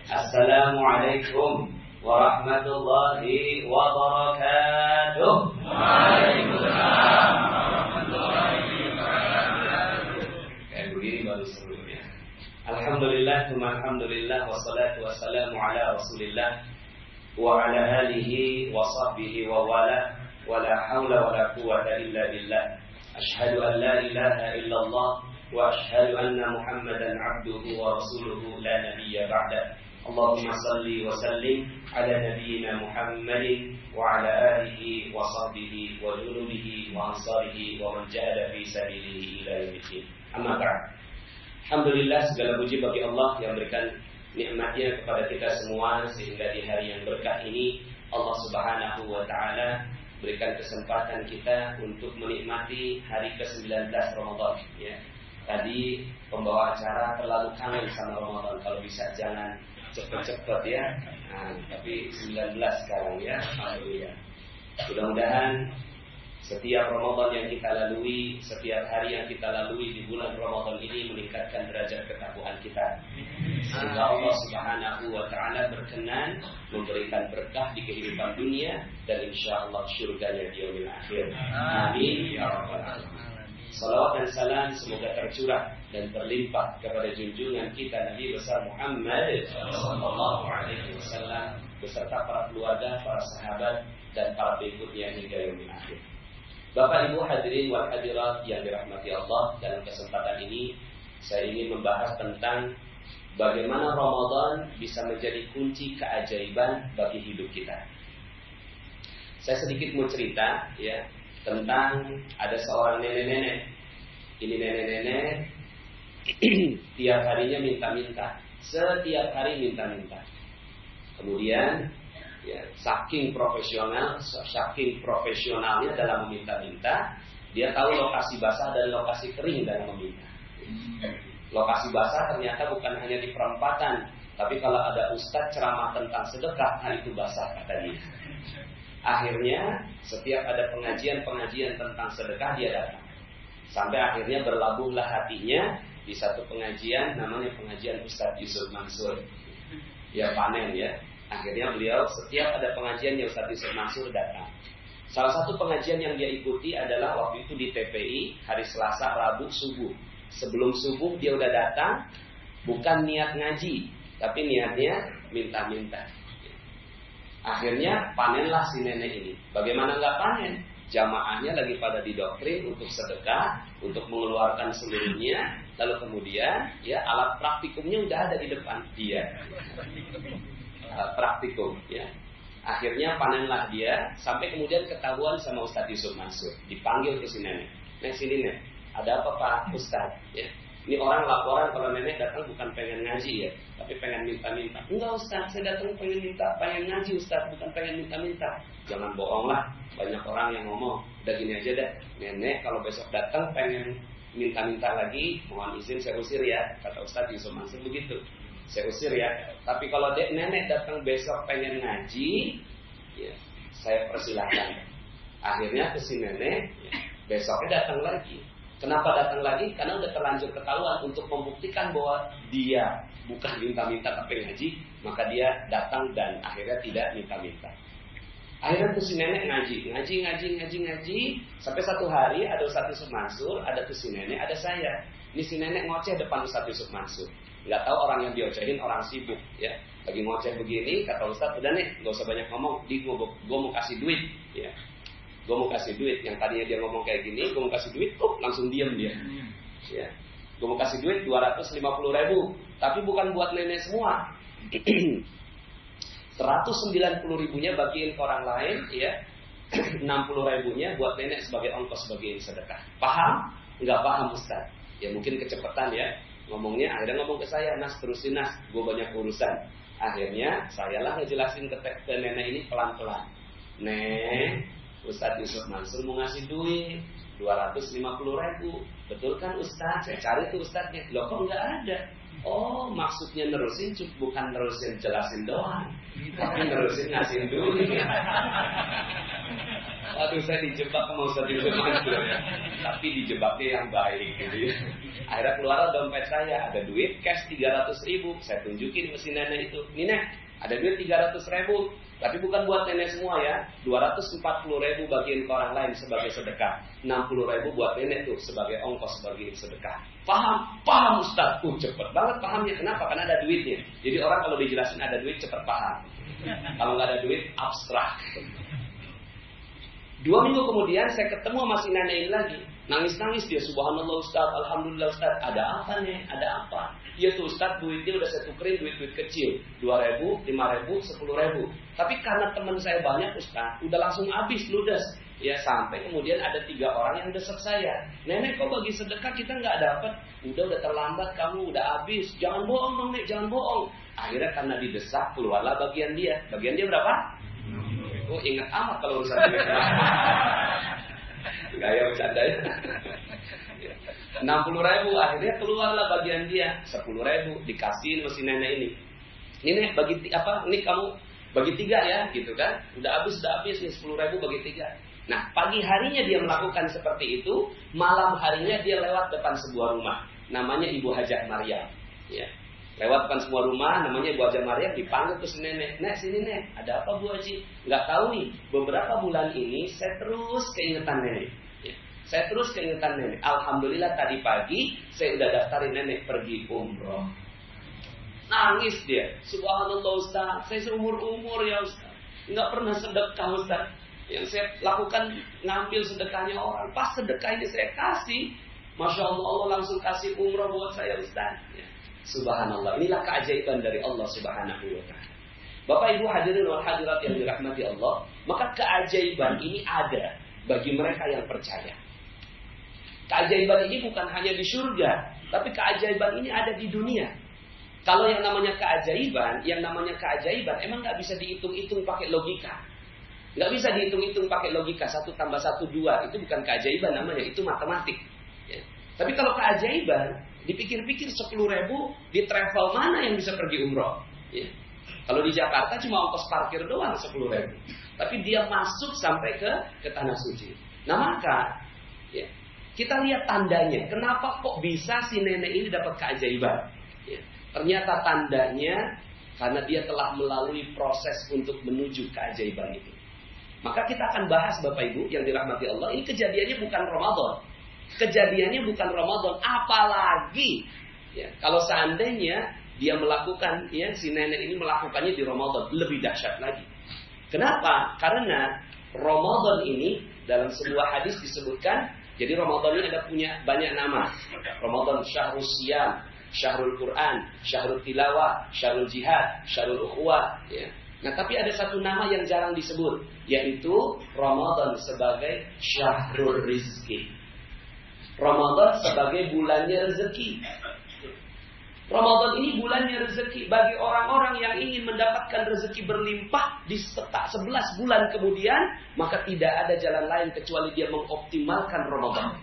Assalamualaikum warahmatullahi wabarakatuh. Waalaikumsalam warahmatullahi wabarakatuh. Kayak begini baru seru ya. Alhamdulillah, alhamdulillah, wassalatu wassalamu ala Rasulillah wa ala alihi wa sahbihi wa wala, wa la hawla wa la quwwata illa billah. Ashhadu an la ilaha illallah wa ashhadu anna Muhammadan abduhu wa rasuluhu la nabiyya ba'da. Allahumma salli wa sallim ala nabiyyina Muhammadin wa ala alihi wa sahbihi wa junubihi wa ansarihi wa man jahada fi sabilihi ila yaumil. Amma ba'd. Alhamdulillah, segala puji bagi Allah yang berikan nikmatnya kepada kita semua sehingga di hari yang berkah ini Allah Subhanahu wa taala berikan kesempatan kita untuk menikmati hari ke-19 Ramadan ya. Tadi pembawa acara terlalu kangen sama Ramadan, kalau bisa jangan cepet-cepet ya. Nah, tapi 19 sekarang ya. Alhamdulillah. Mudah-mudahan setiap Ramadan yang kita lalui, setiap hari yang kita lalui di bulan Ramadan ini meningkatkan derajat ketakwaan kita. Sehingga Allah Subhanahu wa taala berkenan memberikan berkah di kehidupan dunia dan insyaallah syurganya di yaumil akhir. Amin ya rabbal alamin. Salawat dan salam semoga tercurah dan terlimpah kepada junjungan kita Nabi besar Muhammad sallallahu alaihi wasallam beserta para keluarga, para sahabat dan para pengikutnya hingga yaumil akhir. Bapak Ibu hadirin wal hadirat yang dirahmati Allah, dalam kesempatan ini saya ingin membahas tentang bagaimana Ramadan bisa menjadi kunci keajaiban bagi hidup kita. Saya sedikit mau cerita ya tentang ada seorang nenek-nenek. Ini nenek-nenek tiap harinya minta-minta, setiap hari minta-minta. Kemudian ya, saking profesionalnya dalam meminta-minta, dia tahu lokasi basah dan lokasi kering dalam meminta. Lokasi basah ternyata bukan hanya di perempatan, tapi kalau ada ustadz ceramah tentang sedekah, itu basah kata dia. Akhirnya setiap ada pengajian tentang sedekah dia datang. Sampai akhirnya berlabuhlah hatinya di satu pengajian namanya pengajian Ustadz Yusuf Mansur. Ya panen ya. Akhirnya beliau setiap ada pengajian yang Ustadz Yusuf Mansur datang. Salah satu pengajian yang dia ikuti adalah waktu itu di TPI hari Selasa, Rabu, subuh. Sebelum subuh dia udah datang, bukan niat ngaji, tapi niatnya minta-minta. Akhirnya panenlah si nenek ini. Bagaimana nggak panen? Jamaahnya lagi pada didoktrin untuk sedekah, untuk mengeluarkan seluruhnya. Lalu kemudian ya alat praktikumnya udah ada di depan dia. Praktikum ya. Akhirnya panenlah dia sampai kemudian ketahuan sama Ustadz Yusuf Mansur. Dipanggil ke si nenek. Nek sini nek, ada apa Pak Ustadz ya? Ini orang laporan kalau nenek datang bukan pengen ngaji ya, tapi pengen minta-minta. Enggak Ustadz, saya datang pengen ngaji Ustadz, bukan pengen minta-minta. Jangan bohong lah, banyak orang yang ngomong. Udah gini aja deh, nenek kalau besok datang pengen minta-minta lagi, mohon izin saya usir ya, kata Ustadz Yusuf Mansur begitu. Saya usir ya. Tapi kalau nenek datang besok pengen ngaji, ya saya persilahkan. Akhirnya ke si nenek, ya, besoknya datang lagi. Kenapa datang lagi? Karena udah terlanjur ketahuan untuk membuktikan bahwa dia bukan minta-minta tapi ngaji, maka dia datang dan akhirnya tidak minta-minta. Akhirnya tuh si nenek ngaji, sampai satu hari ada Ustadz Yusuf Mansur, ada tuh si nenek, ada saya. Ini si nenek ngoceh depan Ustadz Yusuf Mansur. Nggak tahu orang yang diocehin orang sibuk, ya. Lagi ngoceh begini, kata Ustadz, udah nih, nggak usah banyak ngomong, gue mau kasih duit, ya. Gue mau kasih duit. Yang tadinya dia ngomong kayak gini, gue mau kasih duit, langsung diem dia. Ya. Gue mau kasih duit 250.000, tapi bukan buat nenek semua. 190.000-nya bagiin ke orang lain, ya. 60.000-nya buat nenek sebagai ongkos bagiin sedekah. Paham? Enggak paham Ustaz. Ya mungkin kecepatan ya. Ngomongnya akhirnya ngomong ke saya, Nas terusin Nas, gue banyak urusan. Akhirnya sayalah ngejelasin ke nenek ini pelan-pelan. Nek, Ustadz Yusuf Mansur mau ngasih duit 250.000. Betul kan Ustadz? Saya cari tuh Ustadznya. Loh kok nggak ada? Oh maksudnya nerusin bukan nerusin jelasin doang, tapi nerusin ngasih duit. Aduh saya dijebak sama Ustadz Yusuf Mansur ya. Tapi dijebaknya yang baik gitu ya. Akhirnya keluar dompet saya, ada duit cash 300.000. Saya tunjukin ke si nenek itu. Nih Nek, Ada duit 300.000, tapi bukan buat nenek semua ya. 240.000 bagiin ke orang lain sebagai sedekah. 60.000 buat nenek tuh sebagai ongkos bagiin sedekah. Paham Ustaz? Cepet banget pahamnya. Kenapa? Karena ada duitnya. Jadi orang kalau dijelasin ada duit cepet paham. Kalau nggak ada duit abstrak. 2 minggu kemudian saya ketemu sama si nenek ini lagi. Nangis-nangis dia, subhanallah Ustaz, alhamdulillah Ustaz. Ada apa nih? Ada apa? Iya tuh Ustaz, duitnya udah saya tukerin duit-duit kecil. 2.000, 5.000, 10.000. Tapi karena teman saya banyak Ustaz, udah langsung habis ludes. Ya sampai kemudian ada 3 orang yang desak saya. Nenek kok bagi sedekah kita nggak dapat? Udah terlambat kamu, udah habis. Jangan bohong dong nek, jangan bohong. Akhirnya karena didesak keluarlah bagian dia. Bagian dia berapa? Oh ingat amat kalau urusan duit. Gaya bercanda ya. 60.000 akhirnya keluarlah bagian dia. 10.000 dikasihin sama si nenek ini. Nenek bagi apa? Ini kamu bagi 3 ya, gitu kan? Udah habis nih 10.000 bagi 3. Nah pagi harinya dia melakukan seperti itu, malam harinya dia lewat depan sebuah rumah, namanya Ibu Hajah Maryam. Ya. Lewat depan sebuah rumah, namanya Ibu Hajah Maryam, dipanggil ke si nenek. Nek sini nek, ada apa Bu Haji? Nggak tahu nih. Beberapa bulan ini saya terus keingetan nenek. Saya terus keingetan nenek. Alhamdulillah tadi pagi saya udah daftarin nenek pergi umroh. Nangis dia. Subhanallah Ustaz, saya seumur-umur ya Ustaz nggak pernah sedekah Ustaz. Yang saya lakukan ngambil sedekahnya orang. Pas sedekah ini saya kasih, Masya Allah, Allah langsung kasih umroh buat saya Ustaz. Ya. Subhanallah, inilah keajaiban dari Allah Subhanahu wa ta'ala. Bapak Ibu hadirin wal hadirat yang dirahmati Allah, maka keajaiban ini ada bagi mereka yang percaya. Keajaiban ini bukan hanya di surga, tapi keajaiban ini ada di dunia. Kalau yang namanya keajaiban emang nggak bisa dihitung-hitung pakai logika. Nggak bisa dihitung-hitung pakai logika 1 + 1 2, itu bukan keajaiban namanya, itu matematik. Ya. Tapi kalau keajaiban, dipikir-pikir 10.000 di travel mana yang bisa pergi umroh? Ya. Kalau di Jakarta cuma ongkos parkir doang 10.000, tapi dia masuk sampai ke tanah suci. Nah maka, ya, kita lihat tandanya. Kenapa kok bisa si nenek ini dapat keajaiban? Ya. Ternyata tandanya karena dia telah melalui proses untuk menuju keajaiban itu. Maka kita akan bahas Bapak Ibu yang dirahmati Allah. Ini kejadiannya bukan Ramadan. Apalagi ya, kalau seandainya dia melakukan, ya, si nenek ini melakukannya di Ramadan, lebih dahsyat lagi. Kenapa? Karena Ramadan ini dalam sebuah hadis disebutkan, jadi Ramadan ini ada punya banyak nama. Ramadan Syahrul Siyam, Syahrul Quran, Syahrul Tilawah, Syahrul Jihad, Syahrul Ukhuwah. Ya. Nah tapi ada satu nama yang jarang disebut, yaitu Ramadan sebagai Syahrul Rizki. Ramadan sebagai bulannya rezeki. Ramadan ini bulannya rezeki bagi orang-orang yang ingin mendapatkan rezeki berlimpah di 11 bulan kemudian, maka tidak ada jalan lain kecuali dia mengoptimalkan Ramadan.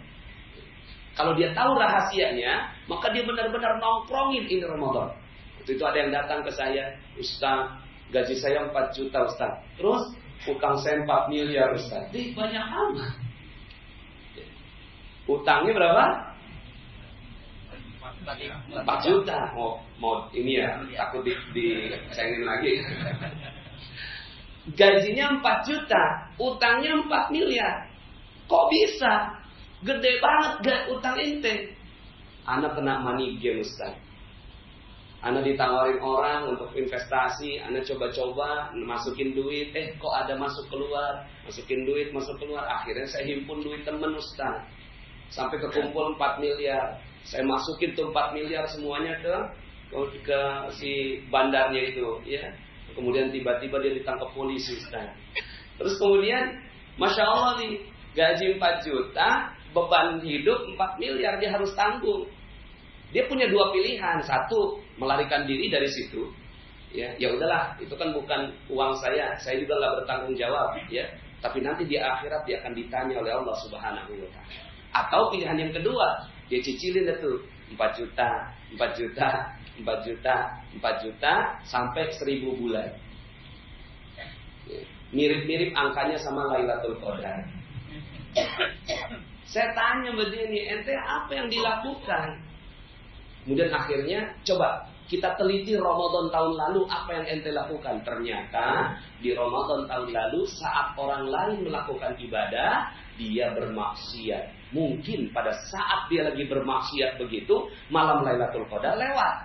Kalau dia tahu rahasianya, maka dia benar-benar nongkrongin ini Ramadan. Itu ada yang datang ke saya, Ustaz, gaji saya 4 juta Ustaz. Terus utang saya 4 miliar Ustaz. Banyak amat. Utangnya berapa? 4 juta. Mau ini ya, takut dicengin lagi. Gajinya 4 juta, utangnya 4 miliar. Kok bisa? Gede banget utang ente. Anak kena money game Ustaz. Anak ditawarin orang untuk investasi, anak coba-coba masukin duit, kok ada masuk keluar, masukin duit masuk keluar. Akhirnya saya himpun duit temen Ustaz, sampai kekumpul 4 miliar. Saya masukin tuh 4 miliar semuanya ke si bandarnya itu, ya. Kemudian tiba-tiba dia ditangkap polisi Ustaz. Terus kemudian, Masya Allah nih, gaji 4 juta, beban hidup 4 miliar dia harus tanggung. Dia punya 2 pilihan. Satu, melarikan diri dari situ. Ya udahlah, itu kan bukan uang saya juga nggak bertanggung jawab, ya. Tapi nanti di akhirat dia akan ditanya oleh Allah Subhanahu wa ta'ala. Atau pilihan yang kedua, dia cicilin itu 4 juta, 4 juta, 4 juta, 4 juta sampai 1000 bulan. Ya. Mirip-mirip angkanya sama Lailatul Qadar. Saya tanya begini, ente apa yang dilakukan? Kemudian akhirnya coba kita teliti Ramadan tahun lalu apa yang ente lakukan. Ternyata di Ramadan tahun lalu saat orang lain melakukan ibadah, dia bermaksiat. Mungkin pada saat dia lagi bermaksiat begitu, malam Lailatul Qadar lewat.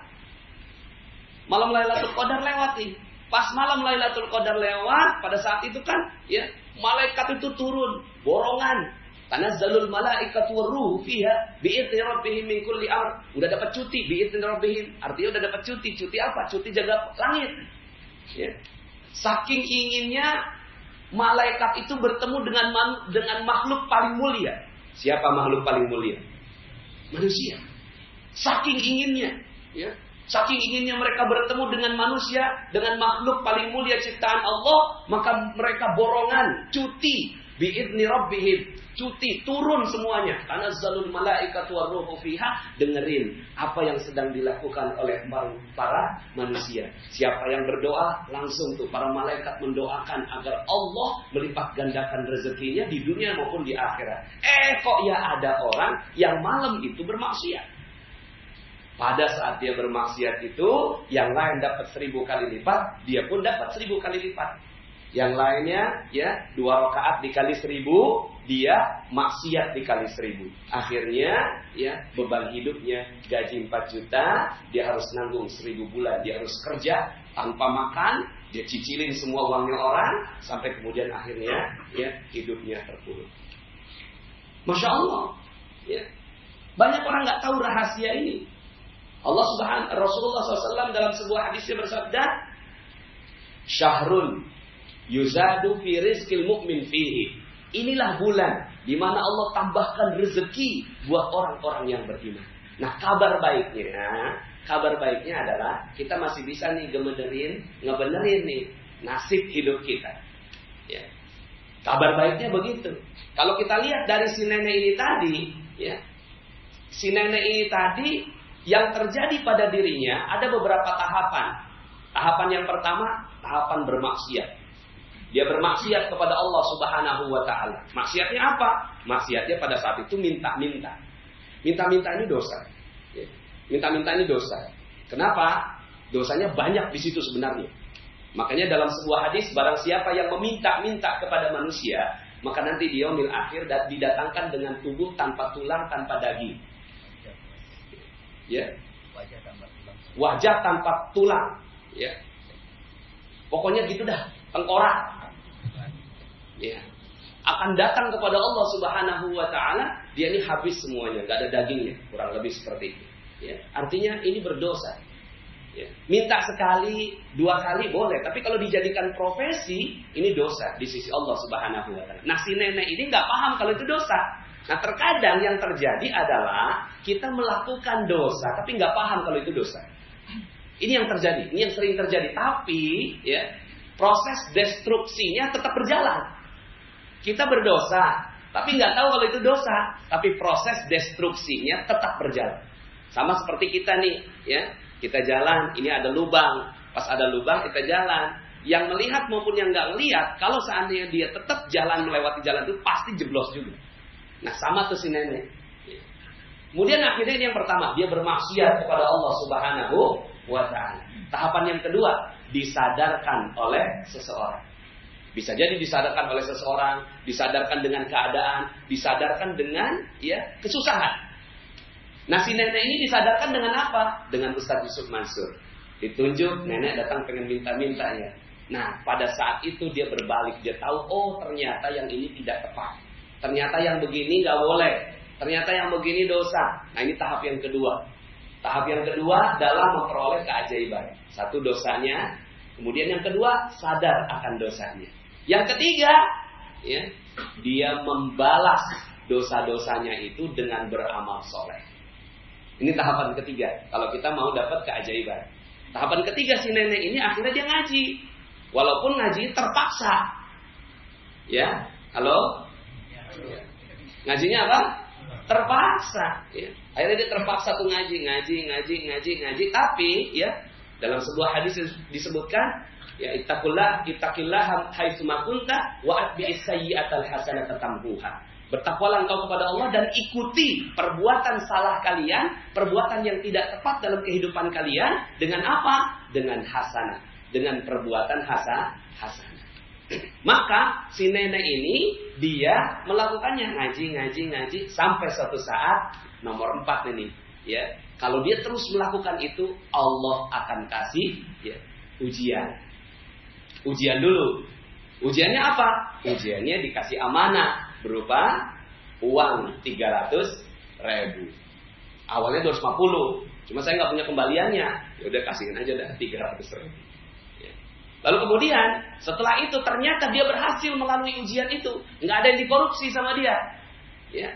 Malam Lailatul Qadar lewat nih. Pas malam Lailatul Qadar lewat, pada saat itu kan ya, malaikat itu turun, borongan. Tanazzalul malaikatu warruhu fiha bi'izni rabbihim min kulli amr. Udah dapat cuti bi'izni rabbihim. Artinya udah dapat cuti. Cuti apa? Cuti jaga langit. Ya. Saking inginnya malaikat itu bertemu dengan makhluk paling mulia. Siapa makhluk paling mulia? Manusia. Saking inginnya, ya. Saking inginnya mereka bertemu dengan manusia, dengan makhluk paling mulia ciptaan Allah, maka mereka borongan cuti bi'izni rabbihim. Cuti, turun semuanya. Tanazzalul malaikatu warruhu fiha. Dengerin apa yang sedang dilakukan oleh para manusia. Siapa yang berdoa, langsung tuh para malaikat mendoakan agar Allah melipat gandakan rezekinya di dunia maupun di akhirat. Kok ya ada orang yang malam itu bermaksiat. Pada saat dia bermaksiat itu, yang lain dapat 1000 kali lipat, dia pun dapat 1000 kali lipat. Yang lainnya ya 2 rakaat dikali 1000, dia maksiat dikali 1000. Akhirnya ya beban hidupnya gaji 4 juta, dia harus nanggung 1000 bulan, dia harus kerja tanpa makan, dia cicilin semua uangnya orang sampai kemudian akhirnya ya hidupnya terpuruk. Masya Allah, ya. Banyak orang nggak tahu rahasia ini. Rasulullah SAW dalam sebuah hadisnya bersabda, syahrun yuzadu fi rizqil mu'min fihi. Inilah bulan di mana Allah tambahkan rezeki buat orang-orang yang beriman. Nah, kabar baiknya adalah kita masih bisa nih ngebenerin nih nasib hidup kita. Ya. Kabar baiknya begitu. Kalau kita lihat dari si nenek ini tadi, ya. Si nenek ini tadi yang terjadi pada dirinya ada beberapa tahapan. Tahapan yang pertama, tahapan bermaksiat. Dia bermaksiat kepada Allah Subhanahu wa ta'ala. Maksiatnya apa? Maksiatnya pada saat itu minta-minta. Minta-minta ini dosa. Minta-minta ini dosa. Kenapa? Dosanya banyak di situ sebenarnya. Makanya dalam sebuah hadis, barang siapa yang meminta-minta kepada manusia, maka nanti di yaumil akhir didatangkan dengan tubuh tanpa tulang, tanpa daging. Ya. Wajah tanpa tulang. Ya. Pokoknya gitu dah, tengkorak. Ya. Akan datang kepada Allah Subhanahu wa ta'ala, dia ini habis semuanya, gak ada dagingnya, kurang lebih seperti itu. Ya. Artinya ini berdosa. Ya. Minta sekali, 2 kali boleh, tapi kalau dijadikan profesi, ini dosa di sisi Allah Subhanahu wa ta'ala. Nah, si nenek ini gak paham kalau itu dosa. Nah, terkadang yang terjadi adalah kita melakukan dosa tapi nggak paham kalau itu dosa. Ini yang terjadi, ini yang sering terjadi. Tapi ya, proses destruksinya tetap berjalan. Kita berdosa tapi nggak tahu kalau itu dosa, tapi proses destruksinya tetap berjalan. Sama seperti kita nih, ya, kita jalan, ini ada lubang, pas ada lubang kita jalan. Yang melihat maupun yang nggak melihat, kalau seandainya dia tetap jalan melewati jalan itu pasti jeblos juga. Nah, sama tuh si nenek. Kemudian akhirnya ini yang pertama, dia bermaksiat kepada Allah Subhanahu wa ta'ala. Tahapan yang kedua, disadarkan oleh seseorang. Bisa jadi disadarkan oleh seseorang, disadarkan dengan keadaan, disadarkan dengan ya kesusahan. Nah, si nenek ini disadarkan dengan apa? Dengan Ustaz Yusuf Mansur. Ditunjuk, nenek datang pengen minta-minta ya. Nah, pada saat itu dia berbalik, dia tahu, oh ternyata yang ini tidak tepat. Ternyata yang begini gak boleh. Ternyata yang begini dosa. Nah, ini tahap yang kedua. Tahap yang kedua dalam memperoleh keajaiban. Satu, dosanya. Kemudian yang kedua, sadar akan dosanya. Yang ketiga, ya, dia membalas dosa-dosanya itu dengan beramal soleh. Ini tahapan ketiga. Kalau kita mau dapat keajaiban. Tahapan ketiga si nenek ini akhirnya dia ngaji. Walaupun ngaji terpaksa. Ya, halo? Ngajinya apa? Terpaksa. Ya. Akhirnya dia terpaksa tuh ngaji. Tapi ya dalam sebuah hadis disebutkan, ya ittaqillah haitsu ma kunta wa atbi'is sayyi'atal hasanata tamhuha. Bertakwalah engkau kepada Allah dan ikuti perbuatan salah kalian, perbuatan yang tidak tepat dalam kehidupan kalian dengan apa? Dengan hasanah, dengan perbuatan hasanah. Maka si nenek ini dia melakukannya ngaji sampai suatu saat nomor 4 ini, ya. Kalau dia terus melakukan itu, Allah akan kasih ya, ujian. Ujian dulu. Ujiannya apa? Ujiannya dikasih amanah berupa uang 300.000. Awalnya 250, cuma saya nggak punya kembaliannya. Ya udah kasihin aja dah 300.000. Ya. Lalu kemudian setelah itu ternyata dia berhasil melalui ujian itu, nggak ada yang dikorupsi sama dia. Ya.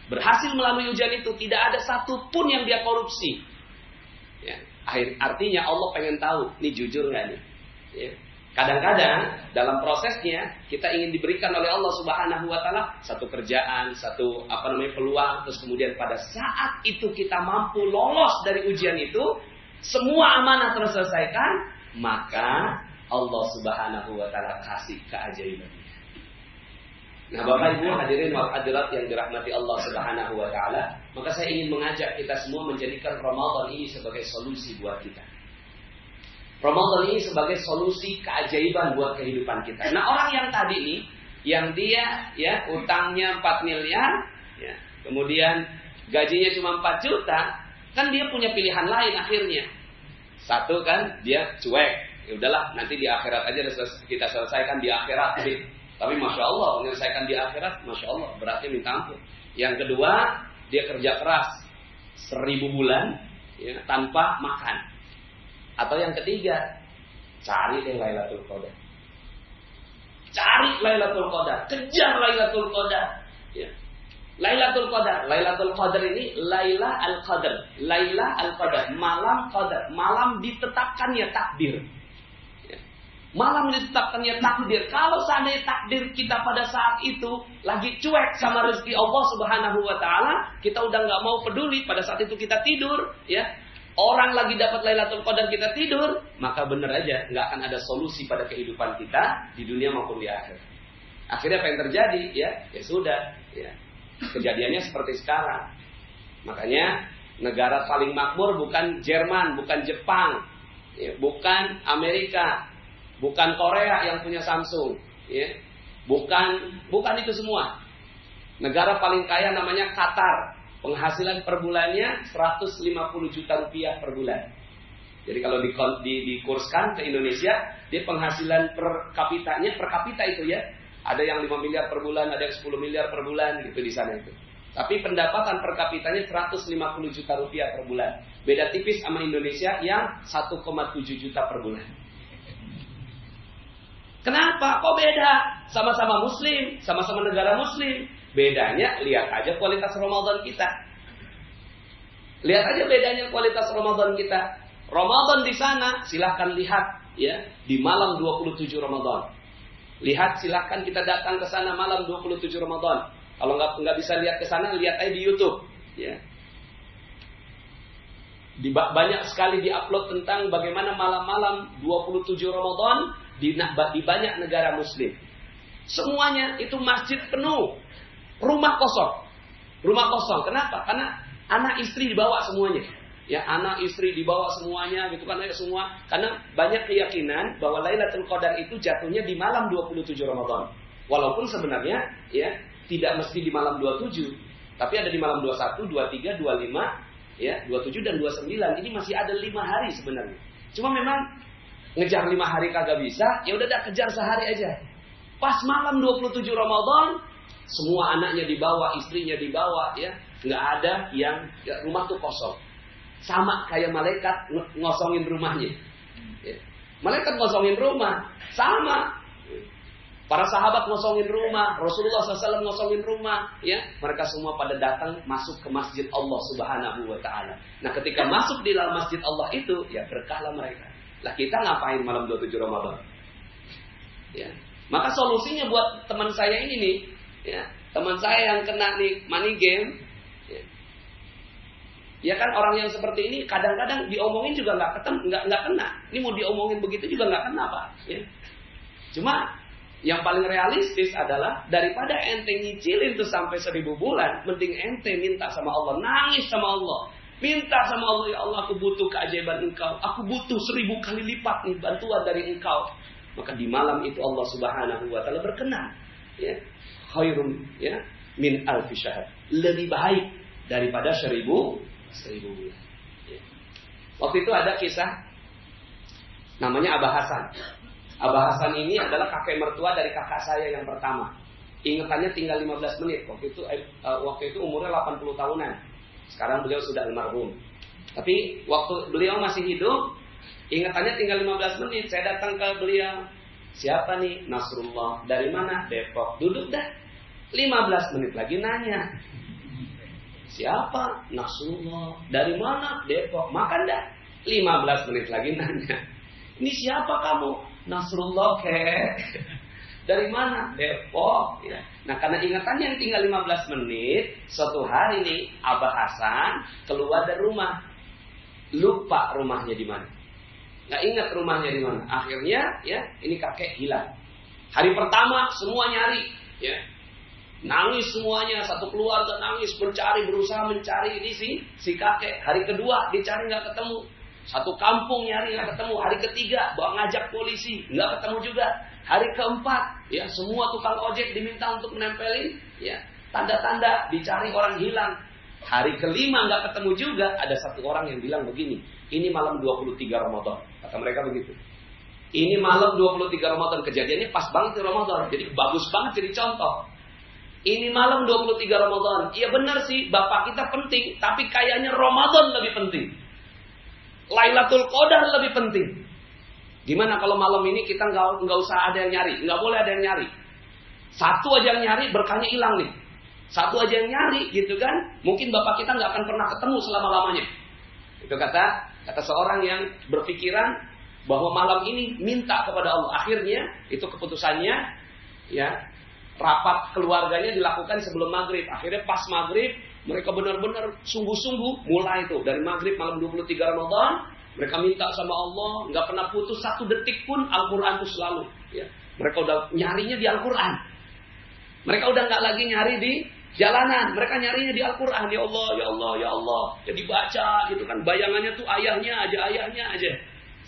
Berhasil melalui ujian itu, tidak ada satupun yang dia korupsi. Ya. Artinya Allah pengen tahu, nih jujur nggak nih? Ya. Kadang-kadang dalam prosesnya kita ingin diberikan oleh Allah Subhanahu wa taala satu kerjaan, satu peluang, terus kemudian pada saat itu kita mampu lolos dari ujian itu, semua amanah terselesaikan, maka Allah Subhanahu wa taala kasih keajaiban. Nah, Bapak Ibu hadirin wal hadirat yang dirahmati Allah Subhanahu wa taala, maka saya ingin mengajak kita semua menjadikan Ramadan ini sebagai solusi buat kita. Ramadan ini sebagai solusi keajaiban buat kehidupan kita. Nah, orang yang tadi nih, yang dia ya utangnya 4 miliar, ya, kemudian gajinya cuma 4 juta, kan dia punya pilihan lain akhirnya. Satu kan dia cuek, ya udahlah nanti di akhirat aja kita selesaikan di akhirat. Tapi masya Allah menyelesaikan di akhirat, masya Allah beratnya minta ampun. Yang kedua dia kerja keras 1000 bulan ya, tanpa makan. Atau yang ketiga, cari deh Lailatul Qadar. Cari Lailatul Qadar, kejar Lailatul Qadar. Ya. Lailatul Qadar, Lailatul Qadar ini Laila Al-Qadar, Laila Al-Qadar, malam Qadar, malam ditetapkannya takdir. Ya. Malam ditetapkannya takdir. Kalau seandainya takdir kita pada saat itu lagi cuek sama rezeki Allah Subhanahu wa taala, kita udah nggak mau peduli, pada saat itu kita tidur, ya. Orang lagi dapat Lailatul Qadar kita tidur, maka benar aja nggak akan ada solusi pada kehidupan kita di dunia maupun di akhirat. Akhirnya apa yang terjadi? Ya sudah. Ya. Kejadiannya seperti sekarang. Makanya negara paling makmur bukan Jerman, bukan Jepang, ya, bukan Amerika, bukan Korea yang punya Samsung, ya, bukan itu semua. Negara paling kaya namanya Qatar. Penghasilan per bulannya 150 juta rupiah per bulan. Jadi kalau dikurskan ke Indonesia, dia penghasilan per kapita itu ya. Ada yang 5 miliar per bulan, ada yang 10 miliar per bulan gitu di sana itu. Tapi pendapatan per kapitanya 150 juta rupiah per bulan. Beda tipis sama Indonesia yang 1,7 juta per bulan. Kenapa? Kok beda? Sama-sama muslim, sama-sama negara muslim. Bedanya, lihat aja kualitas Ramadan kita. Lihat aja bedanya kualitas Ramadan kita. Ramadan di sana, silahkan lihat ya di malam 27 Ramadan. Lihat, silahkan kita datang ke sana malam 27 Ramadan. Kalau nggak bisa lihat ke sana, lihat aja di YouTube. Ya. Banyak sekali diupload tentang bagaimana malam-malam 27 Ramadan di banyak negara Muslim. Semuanya itu masjid penuh. Rumah kosong. Kenapa? Karena anak istri dibawa semuanya. Ya, anak istri dibawa semuanya gitu kan, semua. Karena banyak keyakinan bahwa Lailatul Qadar itu jatuhnya di malam 27 Ramadan. Walaupun sebenarnya ya tidak mesti di malam 27, tapi ada di malam 21, 23, 25, ya, 27 dan 29. Ini masih ada 5 hari sebenarnya. Cuma memang ngejar 5 hari kagak bisa, ya udah kejar sehari aja. Pas malam 27 Ramadan, semua anaknya dibawa, istrinya dibawa, ya, nggak ada yang ya, rumah tuh kosong, sama kayak malaikat ngosongin rumahnya. Ya. Malaikat ngosongin rumah, sama. Para sahabat ngosongin rumah, Rasulullah SAW ngosongin rumah, ya. Mereka semua pada datang masuk ke masjid Allah Subhanahu wa taala. Nah, ketika masuk di dalam masjid Allah itu, ya berkahlah mereka. Lah kita ngapain malam 27 Ramadan? Ya. Maka solusinya buat teman saya ini nih, ya, teman saya yang kena nih money game, ya kan, orang yang seperti ini kadang-kadang diomongin juga nggak kena. Ini mau diomongin begitu juga nggak kena, Pak. Ya. Cuma Yang paling realistis adalah daripada ente nyicilin tuh sampai 1000 bulan, mending ente minta sama Allah, nangis sama Allah. Minta sama Allah, ya Allah aku butuh keajaiban Engkau. Aku butuh 1000 kali lipat nih bantuan dari Engkau. Maka di malam itu Allah Subhanahu wa taala berkenan. Ya. Khairum ya min alfi syahr. Lebih baik daripada 1000 bulan. Ya. Waktu itu ada kisah namanya Abah Hasan. Abah Hasan ini adalah kakek mertua dari kakak saya yang pertama. Ingatannya tinggal 15 menit. Waktu itu umurnya 80 tahunan. Sekarang beliau sudah almarhum. Tapi waktu beliau masih hidup, ingatannya tinggal 15 menit. Saya datang ke beliau. Siapa nih? Nasrullah. Dari mana? Depok. Duduk dah. 15 menit lagi nanya. Siapa? Nasrullah. Dari mana? Depok. Makan dah. 15 menit lagi nanya. Ini siapa kamu? Nasrullah dari mana? Depok ya. Nah karena ingatannya yang tinggal 15 menit, suatu hari nih Abah Hasan keluar dari rumah, lupa rumahnya di mana, nggak ingat rumahnya di mana. Akhirnya ya ini kakek hilang. Hari pertama semua nyari ya, nangis semuanya, satu keluarga nangis berusaha mencari ini si kakek. Hari kedua dicari nggak ketemu. Satu kampung nyari nggak ketemu. Hari ketiga bawa ngajak polisi nggak ketemu juga. Hari keempat ya semua tukang ojek diminta untuk menempelin ya tanda-tanda dicari orang hilang. Hari kelima nggak ketemu juga. Ada satu orang yang bilang begini, ini malam 23 Ramadan, kata mereka begitu. Ini malam 23 Ramadan, kejadiannya pas banget di Ramadan, jadi bagus banget jadi contoh. Ini malam 23 Ramadan. Iya benar sih, bapak kita penting, tapi kayaknya Ramadan lebih penting. Lailatul Qadar lebih penting. Gimana kalau malam ini kita nggak usah ada yang nyari, nggak boleh ada yang nyari. Satu aja yang nyari berkahnya hilang nih. Satu aja yang nyari gitu kan, mungkin bapak kita nggak akan pernah ketemu selama-lamanya. Itu kata seorang yang berpikiran bahwa malam ini minta kepada Allah. Akhirnya itu keputusannya ya, rapat keluarganya dilakukan sebelum maghrib. Akhirnya pas maghrib mereka benar-benar sungguh-sungguh mulai itu dari maghrib malam 23 Ramadan. Mereka minta sama Allah, nggak pernah putus satu detik pun. Al-Quran itu selalu ya. Mereka udah nyarinya di Al-Quran. Mereka udah nggak lagi nyari di jalanan. Mereka nyarinya di Al-Quran. Ya Allah, ya Allah, ya Allah. Ya dibaca gitu kan. Bayangannya tuh ayahnya aja.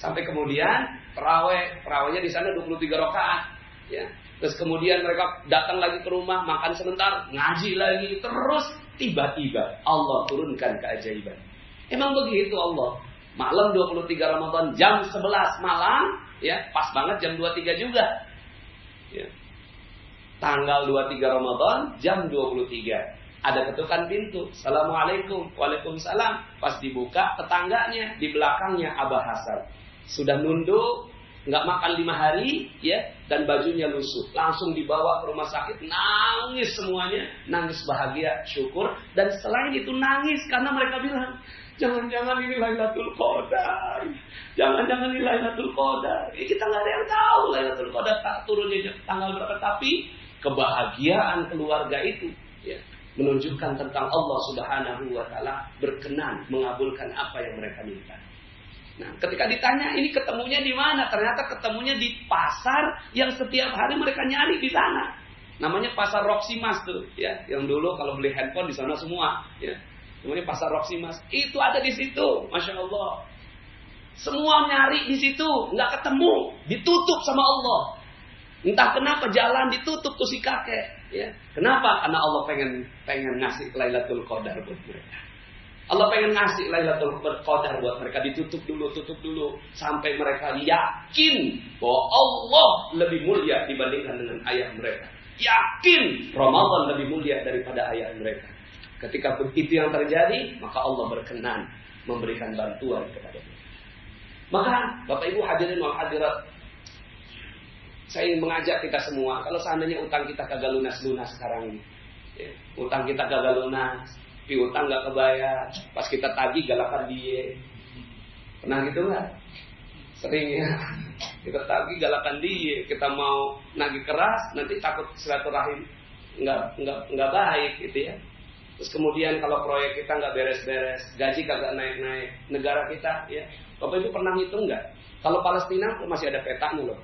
Sampai kemudian terawihnya di sana 23 rakaat ya. Terus kemudian mereka datang lagi ke rumah, makan sebentar, ngaji lagi. Terus tiba-tiba Allah turunkan keajaiban. Emang begitu Allah. Malam 23 Ramadan jam 11 malam ya, pas banget jam 23 juga. Ya. Tanggal 23 Ramadan jam 23. Ada ketukan pintu. Assalamualaikum. Waalaikumsalam. Pas dibuka tetangganya di belakangnya Abah Hasan. Sudah nunduk, nggak makan 5 hari ya, dan bajunya lusuh. Langsung dibawa ke rumah sakit, nangis semuanya, nangis bahagia, syukur. Dan selain itu nangis karena mereka bilang, jangan-jangan ini Lailatul Qadar. Jangan-jangan ini Lailatul Qadar. Kita nggak ada yang tahu Lailatul Qadar turunnya tanggal berapa. Tapi kebahagiaan keluarga itu ya, menunjukkan tentang Allah Subhanahu wa taala berkenan mengabulkan apa yang mereka minta. Nah, ketika ditanya ini ketemunya di mana? Ternyata ketemunya di pasar yang setiap hari mereka nyari di sana. Namanya Pasar Roksimas tuh, ya. Yang dulu kalau beli handphone di sana semua, ya. Namanya Pasar Roksimas. Itu ada di situ, Masya Allah. Semua nyari di situ, nggak ketemu, ditutup sama Allah. Entah kenapa jalan ditutup tuh si kakek, ya. Kenapa? Karena Allah pengen ngasih Lailatul Qadar buat mereka. Allah pengen ngasih Lailatul Qadar buat mereka, tutup dulu sampai mereka yakin bahwa Allah lebih mulia dibandingkan dengan ayah mereka. Yakin Ramadan lebih mulia daripada ayah mereka. Ketika itu yang terjadi, maka Allah berkenan memberikan bantuan kepada mereka. Maka Bapak Ibu hadirin wal hadirat, saya ingin mengajak kita semua, kalau seandainya utang kita kagak lunas-lunas sekarang ini, ya, utang kita kagak lunas, piutang nggak kebayar, pas kita tagih galakan dia. Pernah gitu nggak? Sering ya. Kita tagih galakan dia, kita mau nagih keras, nanti takut silaturahim nggak baik gitu ya. Terus kemudian kalau proyek kita nggak beres-beres, gaji kagak naik-naik, negara kita ya. Bapak Ibu pernah ngitung nggak? Kalau Palestina masih ada petanya loh.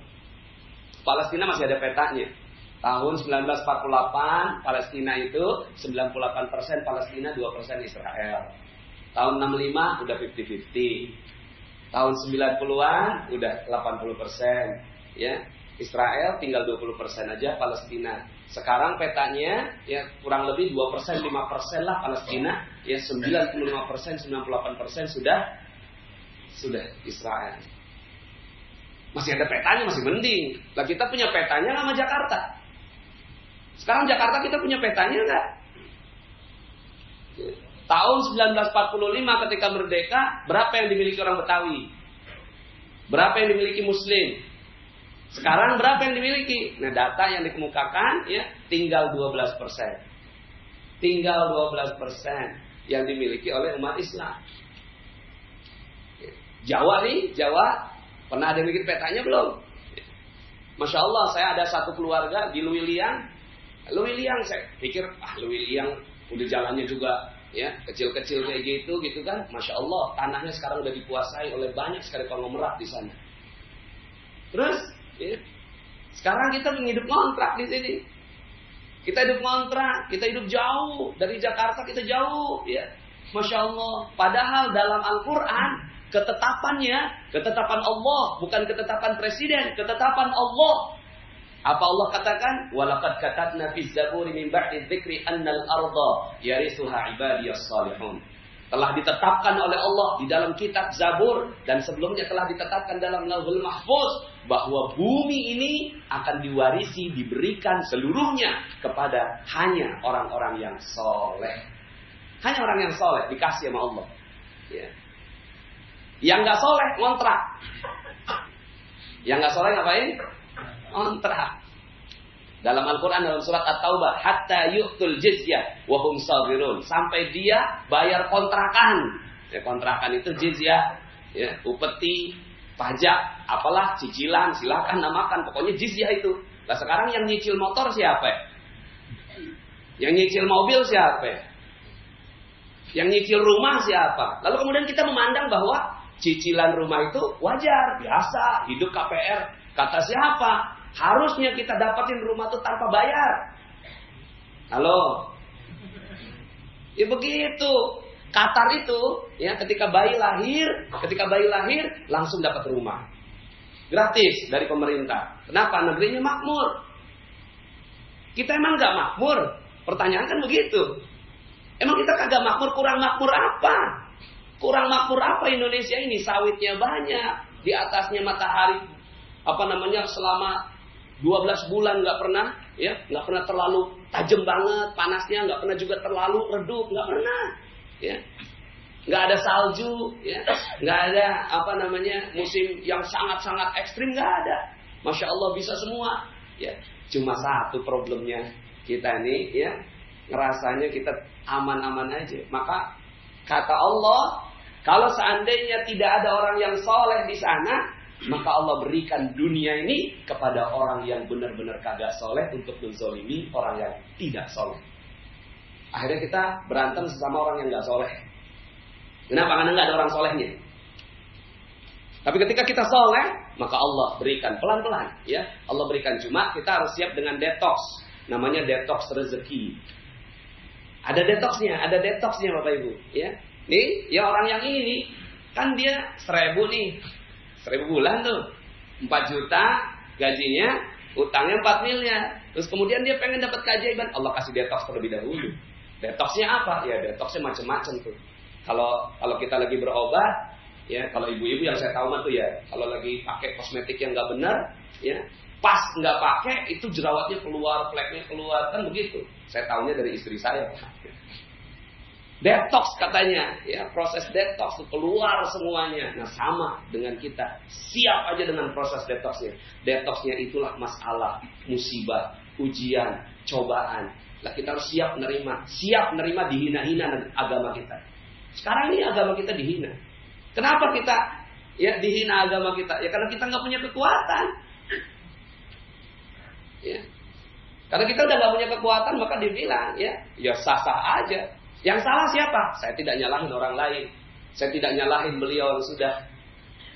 Palestina masih ada petanya. Tahun 1948 Palestina itu 98% Palestina, 2% Israel. Tahun 65 udah 50-50. Tahun 90-an udah 80%, ya. Israel tinggal 20% aja Palestina. Sekarang petanya ya kurang lebih 2%, 5% lah Palestina, ya 95%, 98% sudah Israel. Masih ada petanya, masih mending. Lah kita punya petanya sama Jakarta. Sekarang Jakarta kita punya petanya enggak? Tahun 1945 ketika merdeka, berapa yang dimiliki orang Betawi? Berapa yang dimiliki Muslim? Sekarang berapa yang dimiliki? Nah, data yang dikemukakan ya tinggal 12%. Tinggal 12% yang dimiliki oleh umat Islam. Jawa nih, Jawa pernah ada yang bikin petanya belum? Masya Allah, saya ada satu keluarga di Luwiliang. Luwiliang saya pikir, Luwiliang udah jalannya juga ya kecil-kecil kayak gitu kan. Masya Allah, tanahnya sekarang udah dikuasai oleh banyak sekali konglomerat di sana. Terus ya, sekarang kita hidup ngontrak di sini. Kita hidup ngontrak, kita hidup jauh dari Jakarta, kita jauh ya. Masya Allah. Padahal dalam Al-Quran ketetapan Allah, bukan ketetapan presiden, ketetapan Allah. Apa Allah katakan? Walaqad katabna fiz zaburi min ba'di dzikri annal arda yarisuha ibadiyas salihun. Telah ditetapkan oleh Allah di dalam kitab Zabur dan sebelumnya telah ditetapkan dalam Lauhul Mahfuz bahwa bumi ini akan diwarisi, diberikan seluruhnya kepada hanya orang-orang yang soleh. Hanya orang yang soleh dikasih sama Allah. Ya. Yang nggak soleh ngontrak. Yang nggak soleh ngapain? Ngontrak. Dalam Al-Quran dalam surat At-Taubah, hatta yu'tul jizyah wa hum saghirun, sampai dia bayar kontrakan. Ya, kontrakan itu jizyah, ya, upeti, pajak, apalah cicilan, silakan namakan, pokoknya jizyah itu. Nah, sekarang yang nyicil motor siapa? Yang nyicil mobil siapa? Yang nyicil rumah siapa? Lalu kemudian kita memandang bahwa cicilan rumah itu wajar, biasa, hidup KPR. Kata siapa? Harusnya kita dapatin rumah itu tanpa bayar. Halo? Ya begitu. Qatar itu, ya ketika bayi lahir langsung dapat rumah. Gratis dari pemerintah. Kenapa? Negerinya makmur. Kita emang nggak makmur? Pertanyaan kan begitu. Emang kita kagak makmur, kurang makmur apa? Kurang makmur apa Indonesia ini? Sawitnya banyak, di atasnya matahari selama 12 bulan nggak pernah terlalu tajam banget panasnya, nggak pernah juga terlalu redup, nggak pernah, ya, nggak ada salju, ya, nggak ada musim yang sangat ekstrim, nggak ada, Masya Allah bisa semua, ya, cuma satu problemnya kita nih, ya, ngerasanya kita aman-aman aja. Maka kata Allah, kalau seandainya tidak ada orang yang soleh di sana, maka Allah berikan dunia ini kepada orang yang benar-benar kagak soleh untuk menzolimi orang yang tidak soleh. Akhirnya kita berantem sesama orang yang gak soleh. Kenapa? Karena gak ada orang solehnya. Tapi ketika kita soleh, maka Allah berikan pelan-pelan. Ya, Allah berikan, cuma kita harus siap dengan detox. Namanya detox rezeki. Ada detoxnya Bapak Ibu. Ya, nih, ya orang yang ini kan dia 1.000 nih. 1.000 bulan tuh 4 juta gajinya, utangnya 4 miliar. Terus kemudian dia pengen dapat keajaiban, Allah kasih detox terlebih dahulu. Detoxnya apa? Ya detoxnya macam-macam tuh. Kalau kita lagi berobat, ya kalau ibu-ibu yang saya tahu mah tuh ya, kalau lagi pakai kosmetik yang nggak benar, ya pas nggak pakai itu jerawatnya keluar, fleknya keluar, kan begitu. Saya tahunya dari istri saya. Detox katanya, ya proses detox itu keluar semuanya. Nah sama dengan kita, siap aja dengan proses detoxnya. Detoxnya itulah masalah, musibah, ujian, cobaan. Lah kita harus siap nerima dihina-hina agama kita. Sekarang ini agama kita dihina. Kenapa kita ya dihina agama kita? Ya karena kita nggak punya kekuatan. Ya, karena kita udah nggak punya kekuatan, maka dibilang ya sah-sah aja. Yang salah siapa? Saya tidak nyalahin orang lain. Saya tidak nyalahin beliau yang sudah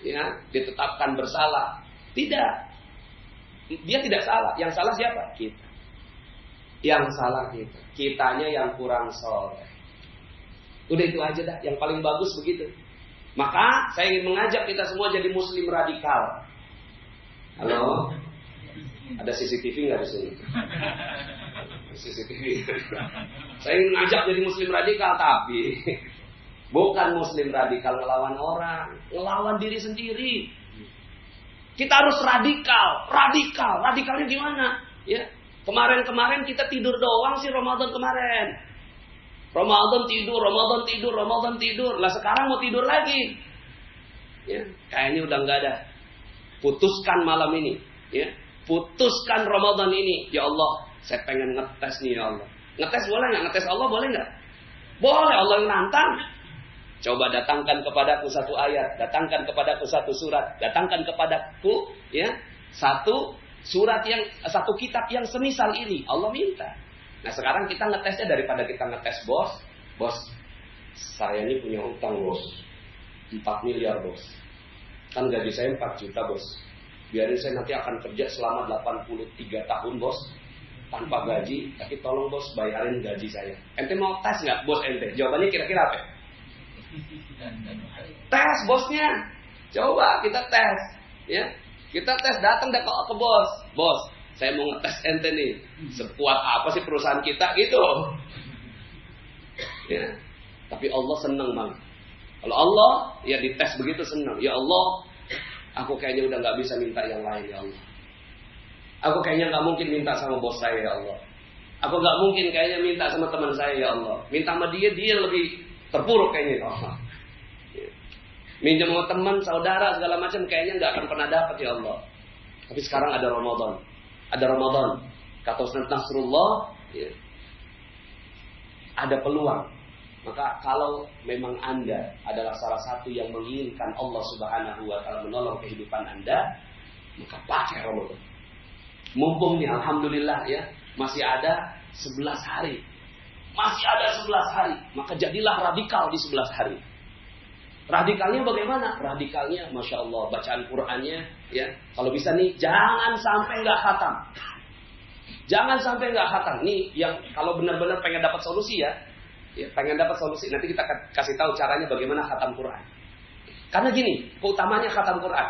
ya ditetapkan bersalah. Tidak. Dia tidak salah. Yang salah siapa? Kita. Yang salah kita. Kitanya yang kurang soleh. Udah itu aja dah. Yang paling bagus begitu. Maka saya ingin mengajak kita semua jadi muslim radikal. Halo? Ada CCTV nggak di sini? CCTV. Saya ingin mengajak jadi muslim radikal, tapi bukan muslim radikal ngelawan orang, ngelawan diri sendiri. Kita harus radikal. Radikalnya gimana? Ya, kemarin kita tidur doang sih Ramadan kemarin. Ramadan tidur. Lah sekarang mau tidur lagi. Ya, kayaknya udah nggak ada. Putuskan malam ini. Ya, putuskan Ramadan ini. Ya Allah, saya pengen ngetes nih ya Allah. Ngetes boleh nggak? Ngetes Allah boleh nggak? Boleh, Allah yang nantang. Coba datangkan kepadaku satu ayat, datangkan kepadaku satu surat, datangkan kepadaku ya satu surat yang satu kitab yang semisal ini. Allah minta. Nah sekarang kita ngetesnya daripada kita ngetes bos, saya ini punya utang bos, 4 miliar bos. Kan gaji saya 4 juta bos. Biarin saya nanti akan kerja selama 83 tahun bos, tanpa gaji, tapi tolong bos bayarin gaji saya. Ente mau tes nggak bos ente? Jawabannya kira-kira apa? Tes bosnya. Coba kita tes. Ya, kita tes datang ke bos, saya mau ngetes ente nih. Sekuat apa sih perusahaan kita gitu. Ya. Tapi Allah senang banget. Kalau Allah ya dites begitu senang. Ya Allah, aku kayaknya udah nggak bisa minta yang lain ya Allah. Aku kayaknya nggak mungkin minta sama bos saya ya Allah. Aku nggak mungkin kayaknya minta sama teman saya ya Allah. Minta sama dia lebih terpuruk kayaknya ya Allah. Minjem sama teman, saudara segala macam kayaknya nggak akan pernah dapat ya Allah. Tapi sekarang ada Ramadan. Kata Ustaz Nasrullah, ya, ada peluang. Maka kalau memang Anda adalah salah satu yang menginginkan Allah Subhanahu wa taala menolong kehidupan Anda, maka pakai Ramadan. Mumpung nih alhamdulillah ya, masih ada 11 hari. Maka jadilah radikal di 11 hari. Radikalnya bagaimana? Radikalnya Masya Allah, bacaan Qur'annya ya. Kalau bisa nih jangan sampai nggak khatam. Nih yang kalau benar-benar pengen dapat solusi ya, pengen dapat solusi. Nanti kita kasih tahu caranya bagaimana khatam Quran. Karena gini, keutamanya khatam Quran.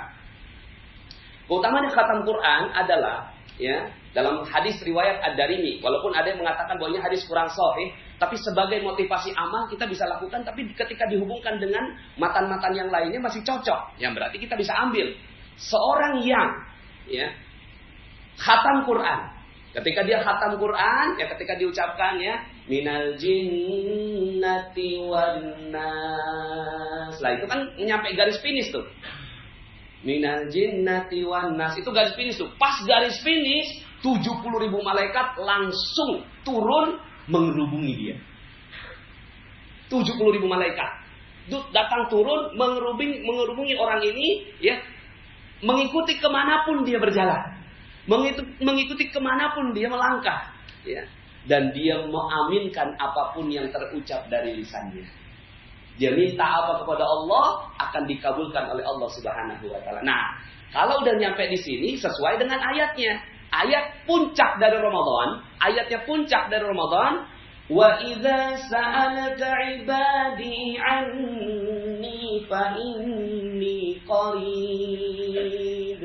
Keutamanya khatam Quran adalah ya dalam hadis riwayat Ad-Darimi, walaupun ada yang mengatakan bahwa hadis kurang sahih, tapi sebagai motivasi amal kita bisa lakukan. Tapi ketika dihubungkan dengan matan-matan yang lainnya masih cocok. Yang berarti kita bisa ambil seorang yang ya khatam Quran. Ketika dia khatam Quran, ya ketika diucapkan ya minal jinnati wan nas. Lah itu kan nyampe garis finish tuh. Minal jinnati wan nas. Itu garis finish tuh. Pas garis finish 70.000 malaikat langsung turun mengerubungi dia. 70.000 malaikat datang turun mengerubungi orang ini ya, mengikuti kemanapun dia berjalan, mengikuti kemanapun dia melangkah ya, dan dia mengaminkan apapun yang terucap dari lisannya. Dia minta apa kepada Allah akan dikabulkan oleh Allah Subhanahu wa taala. Nah, kalau udah nyampe di sini sesuai dengan ayatnya. Ayatnya puncak dari Ramadan. Wa idza sa'alaka 'ibadi 'anni fa inni qarib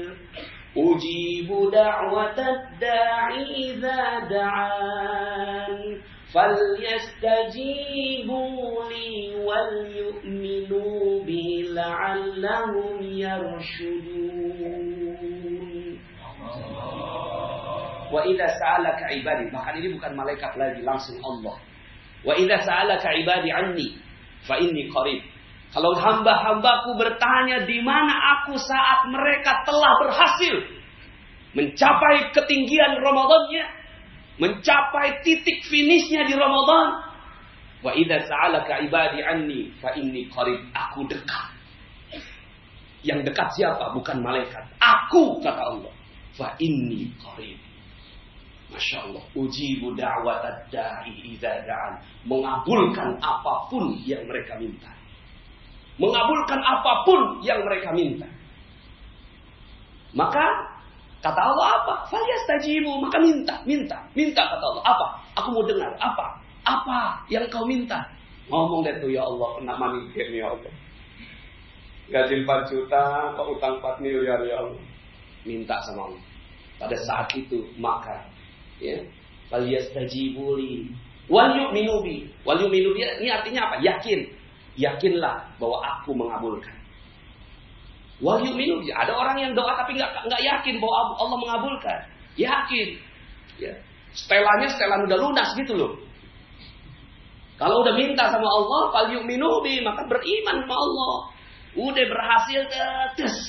ujibu da'watad da'i idza da'an falyastajibu li wal yu'minu bi la'allahum yarshudun. Wa idza sa'alaka 'ibadi, bahkan ini bukan malaikat lagi, langsung Allah. Wa idza sa'alaka 'ibadi 'anni fa inni qarib. Kalau hamba-hambaku bertanya di mana aku saat mereka telah berhasil mencapai ketinggian Ramadannya, mencapai titik finishnya di Ramadan. Wa idza sa'alaka 'ibadi 'anni fa inni qarib. Aku dekat. Yang dekat siapa? Bukan malaikat. Aku, kata Allah. Fa inni qarib. Masya Allah, ujibu da'watad da'i idza da'an. Mengabulkan apapun yang mereka minta. Maka Kata Allah apa? Falyastajibu, maka minta kata Allah. Apa? Aku mau dengar. Apa yang kau minta? Ngomong deh tuh, ya Allah, kena money game ya Allah. Gaji 4 juta, kok utang 4 miliar ya Allah. Minta sama Allah. Pada saat itu maka ya, falyastajibu li wal yu'minu bi. Wal yu'minu bi ini artinya apa? Yakinlah bahwa aku mengabulkan. Wal yu'minu bi. Ada orang yang doa tapi enggak yakin bahwa Allah mengabulkan. Yakin. Ya. Setelan udah lunas gitu loh. Kalau udah minta sama Allah, fal yu'minu bi, maka beriman sama Allah. Udah berhasil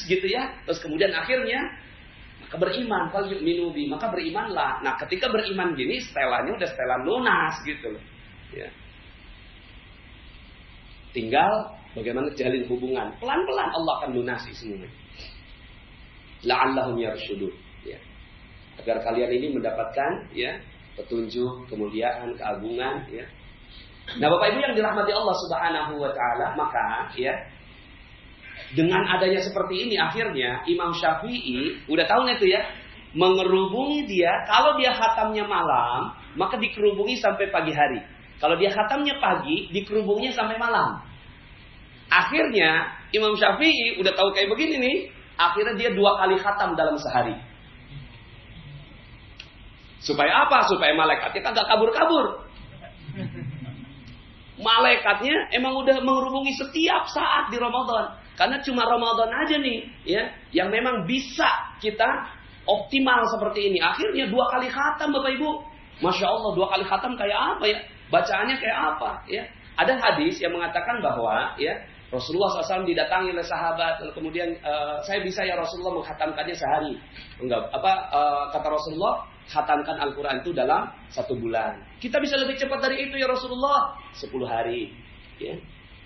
gitu ya. Terus kemudian akhirnya maka beriman, fal yu'minu bi, maka berimanlah. Nah, ketika beriman gini, setelannya udah setelan lunas gitu loh. Ya. Tinggal bagaimana jalin hubungan. Pelan-pelan Allah akan lunasi semuanya. La'allahum yarsyudun. Ya. Agar kalian ini mendapatkan ya petunjuk, kemuliaan, keagungan. Ya. Nah, Bapak Ibu yang dirahmati Allah Subhanahu Wa Taala, maka ya dengan adanya seperti ini akhirnya Imam Syafi'i udah tahu nih tuh ya, mengerubungi dia. Kalau dia khatamnya malam, maka dikerubungi sampai pagi hari. Kalau dia khatamnya pagi, dikerubungnya sampai malam. Akhirnya Imam Syafi'i udah tahu kayak begini nih, akhirnya dia 2 kali khatam dalam sehari. Supaya apa? Supaya malaikatnya kagak kabur-kabur. Malaikatnya emang udah menghubungi setiap saat di Ramadan. Karena cuma Ramadan aja nih ya, yang memang bisa kita optimal seperti ini. Akhirnya 2 kali khatam Bapak Ibu. Masya Allah, 2 kali khatam kayak apa ya? Bacaannya kayak apa ya? Ada hadis yang mengatakan bahwa ya Rasulullah SAW didatangi oleh sahabat, lalu kemudian saya bisa ya Rasulullah menghatamkannya sehari. Enggak, kata Rasulullah, khatamkan Al-Quran itu dalam 1 bulan. Kita bisa lebih cepat dari itu ya Rasulullah, 10 hari. Ya.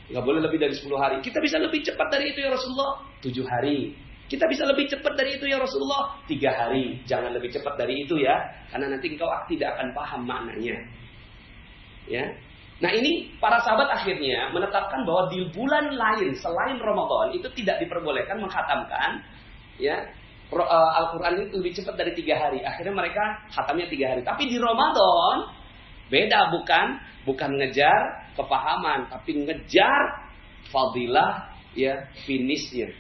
Enggak boleh lebih dari 10 hari. Kita bisa lebih cepat dari itu ya Rasulullah, 7 hari. Kita bisa lebih cepat dari itu ya Rasulullah, 3 hari. Jangan lebih cepat dari itu ya, karena nanti engkau tidak akan paham maknanya. Ya. Nah ini para sahabat akhirnya menetapkan bahwa di bulan lain selain Ramadan itu tidak diperbolehkan menghatamkan ya Al-Quran itu lebih cepat dari 3 hari. Akhirnya mereka khatamnya 3 hari. Tapi di Ramadan beda, bukan ngejar kepahaman, tapi ngejar fadilah ya finishnya.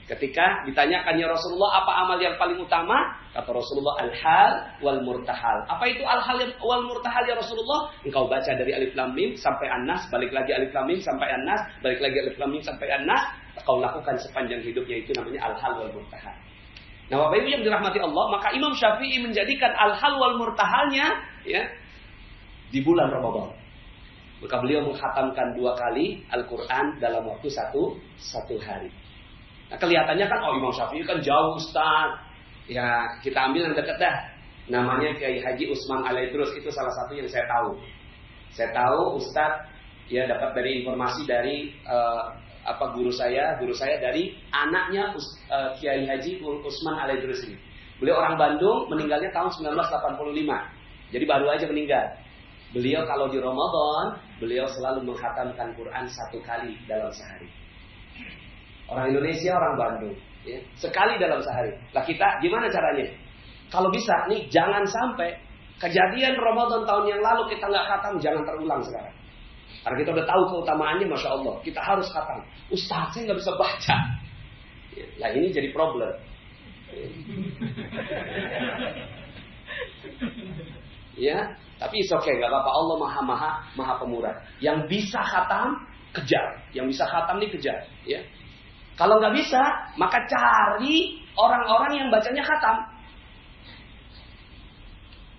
Ketika ditanyakan ya Rasulullah apa amal yang paling utama? Kata Rasulullah al-hal wal murtahal. Apa itu al-hal wal murtahal ya Rasulullah? Engkau baca dari alif lam mim sampai an-nas, balik lagi alif lam mim sampai an-nas, balik lagi alif lam mim sampai an-nas. Kau lakukan sepanjang hidupnya, itu namanya al-hal wal murtahal. Nah, Bapak Ibu yang dirahmati Allah, maka Imam Syafi'i menjadikan al-hal wal murtahalnya ya di bulan Ramadan. Maka beliau menghatamkan 2 kali Al-Quran dalam waktu satu hari. Nah, kelihatannya kan Imam Syafi'i kan jauh Ustaz. Ya, kita ambil yang dekat dah. Namanya Kiai Haji Usman Al-Idrus, itu salah satu yang saya tahu. Saya tahu Ustaz ya dapat dari informasi dari guru saya dari anaknya Kiai Haji Usman Al-Idrus ini. Beliau orang Bandung, meninggalnya tahun 1985. Jadi baru aja meninggal. Beliau kalau di Ramadan, beliau selalu menghatamkan Quran 1 kali dalam sehari. Orang Indonesia, orang Bandung, ya, sekali dalam sehari. Lah kita gimana caranya? Kalau bisa nih, jangan sampai kejadian Ramadan tahun yang lalu kita nggak khatam, jangan terulang sekarang. Karena kita udah tahu keutamaannya, Masya Allah, kita harus khatam. Ustaz, saya nggak bisa baca. Ya, lah ini jadi problem. Ya, tapi it's okay, nggak apa-apa. Allah maha pemurah. Yang bisa khatam, kejar. Yang bisa khatam nih kejar. Ya. Kalau nggak bisa, maka cari orang-orang yang bacanya khatam.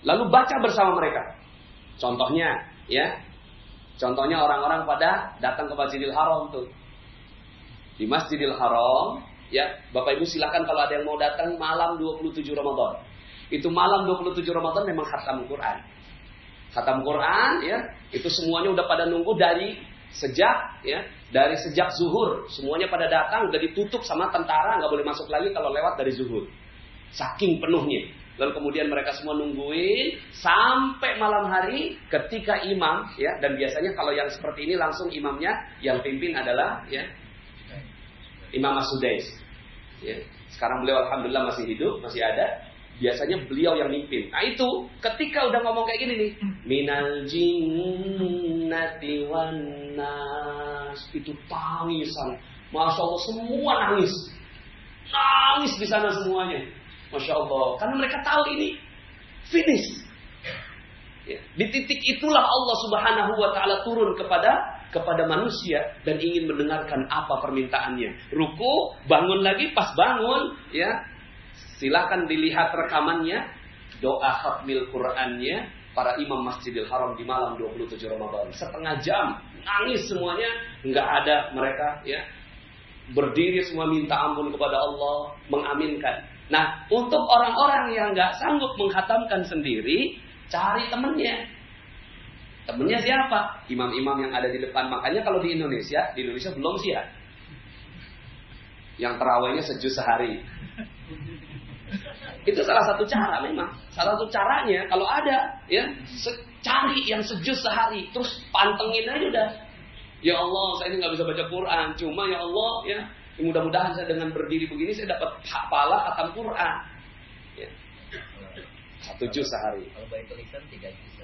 Lalu baca bersama mereka. Contohnya, ya. Contohnya orang-orang pada datang ke Masjidil Haram tuh. Di Masjidil Haram, ya, Bapak Ibu silakan kalau ada yang mau datang malam 27 Ramadan. Itu malam 27 Ramadan memang khatam Quran. Khatam Quran, ya, itu semuanya udah pada nunggu dari sejak zuhur. Semuanya pada datang, udah ditutup sama tentara, nggak boleh masuk lagi kalau lewat dari zuhur. Saking penuhnya. Lalu kemudian mereka semua nungguin sampai malam hari ketika imam, ya, dan biasanya kalau yang seperti ini langsung imamnya yang pimpin adalah ya Imam As-Sudais. Ya. Sekarang beliau alhamdulillah masih hidup, masih ada. biasanya beliau yang mimpin. Nah itu ketika udah ngomong kayak gini nih, minal jinnati wan nas, itu tangisan. Masya Allah, semua nangis di sana semuanya. Masya Allah, karena mereka tahu ini finish. Ya, di titik itulah Allah Subhanahu wa Ta'ala turun kepada manusia dan ingin mendengarkan apa permintaannya. Ruku, bangun lagi, pas bangun, ya, silakan dilihat rekamannya, doa khatmil Qur'annya para imam Masjidil Haram di malam 27 Ramadan. Setengah jam, nangis semuanya, nggak ada mereka, ya, berdiri semua minta ampun kepada Allah, mengaminkan. Nah, untuk orang-orang yang nggak sanggup menghatamkan sendiri, cari temennya. Temennya siapa? Imam-imam yang ada di depan. Makanya kalau di Indonesia belum sih ya, yang terawihnya sejuz sehari. Itu salah satu cara memang. Salah satu caranya kalau ada, ya, cari yang sejuz sehari, terus pantengin aja udah. Ya Allah, saya ini nggak bisa baca Quran, cuma ya Allah, ya, mudah-mudahan saya dengan berdiri begini saya dapat pahala khatam Quran. Ya. 1 juz sehari. Kalau Baitul Ihsan 3 juz.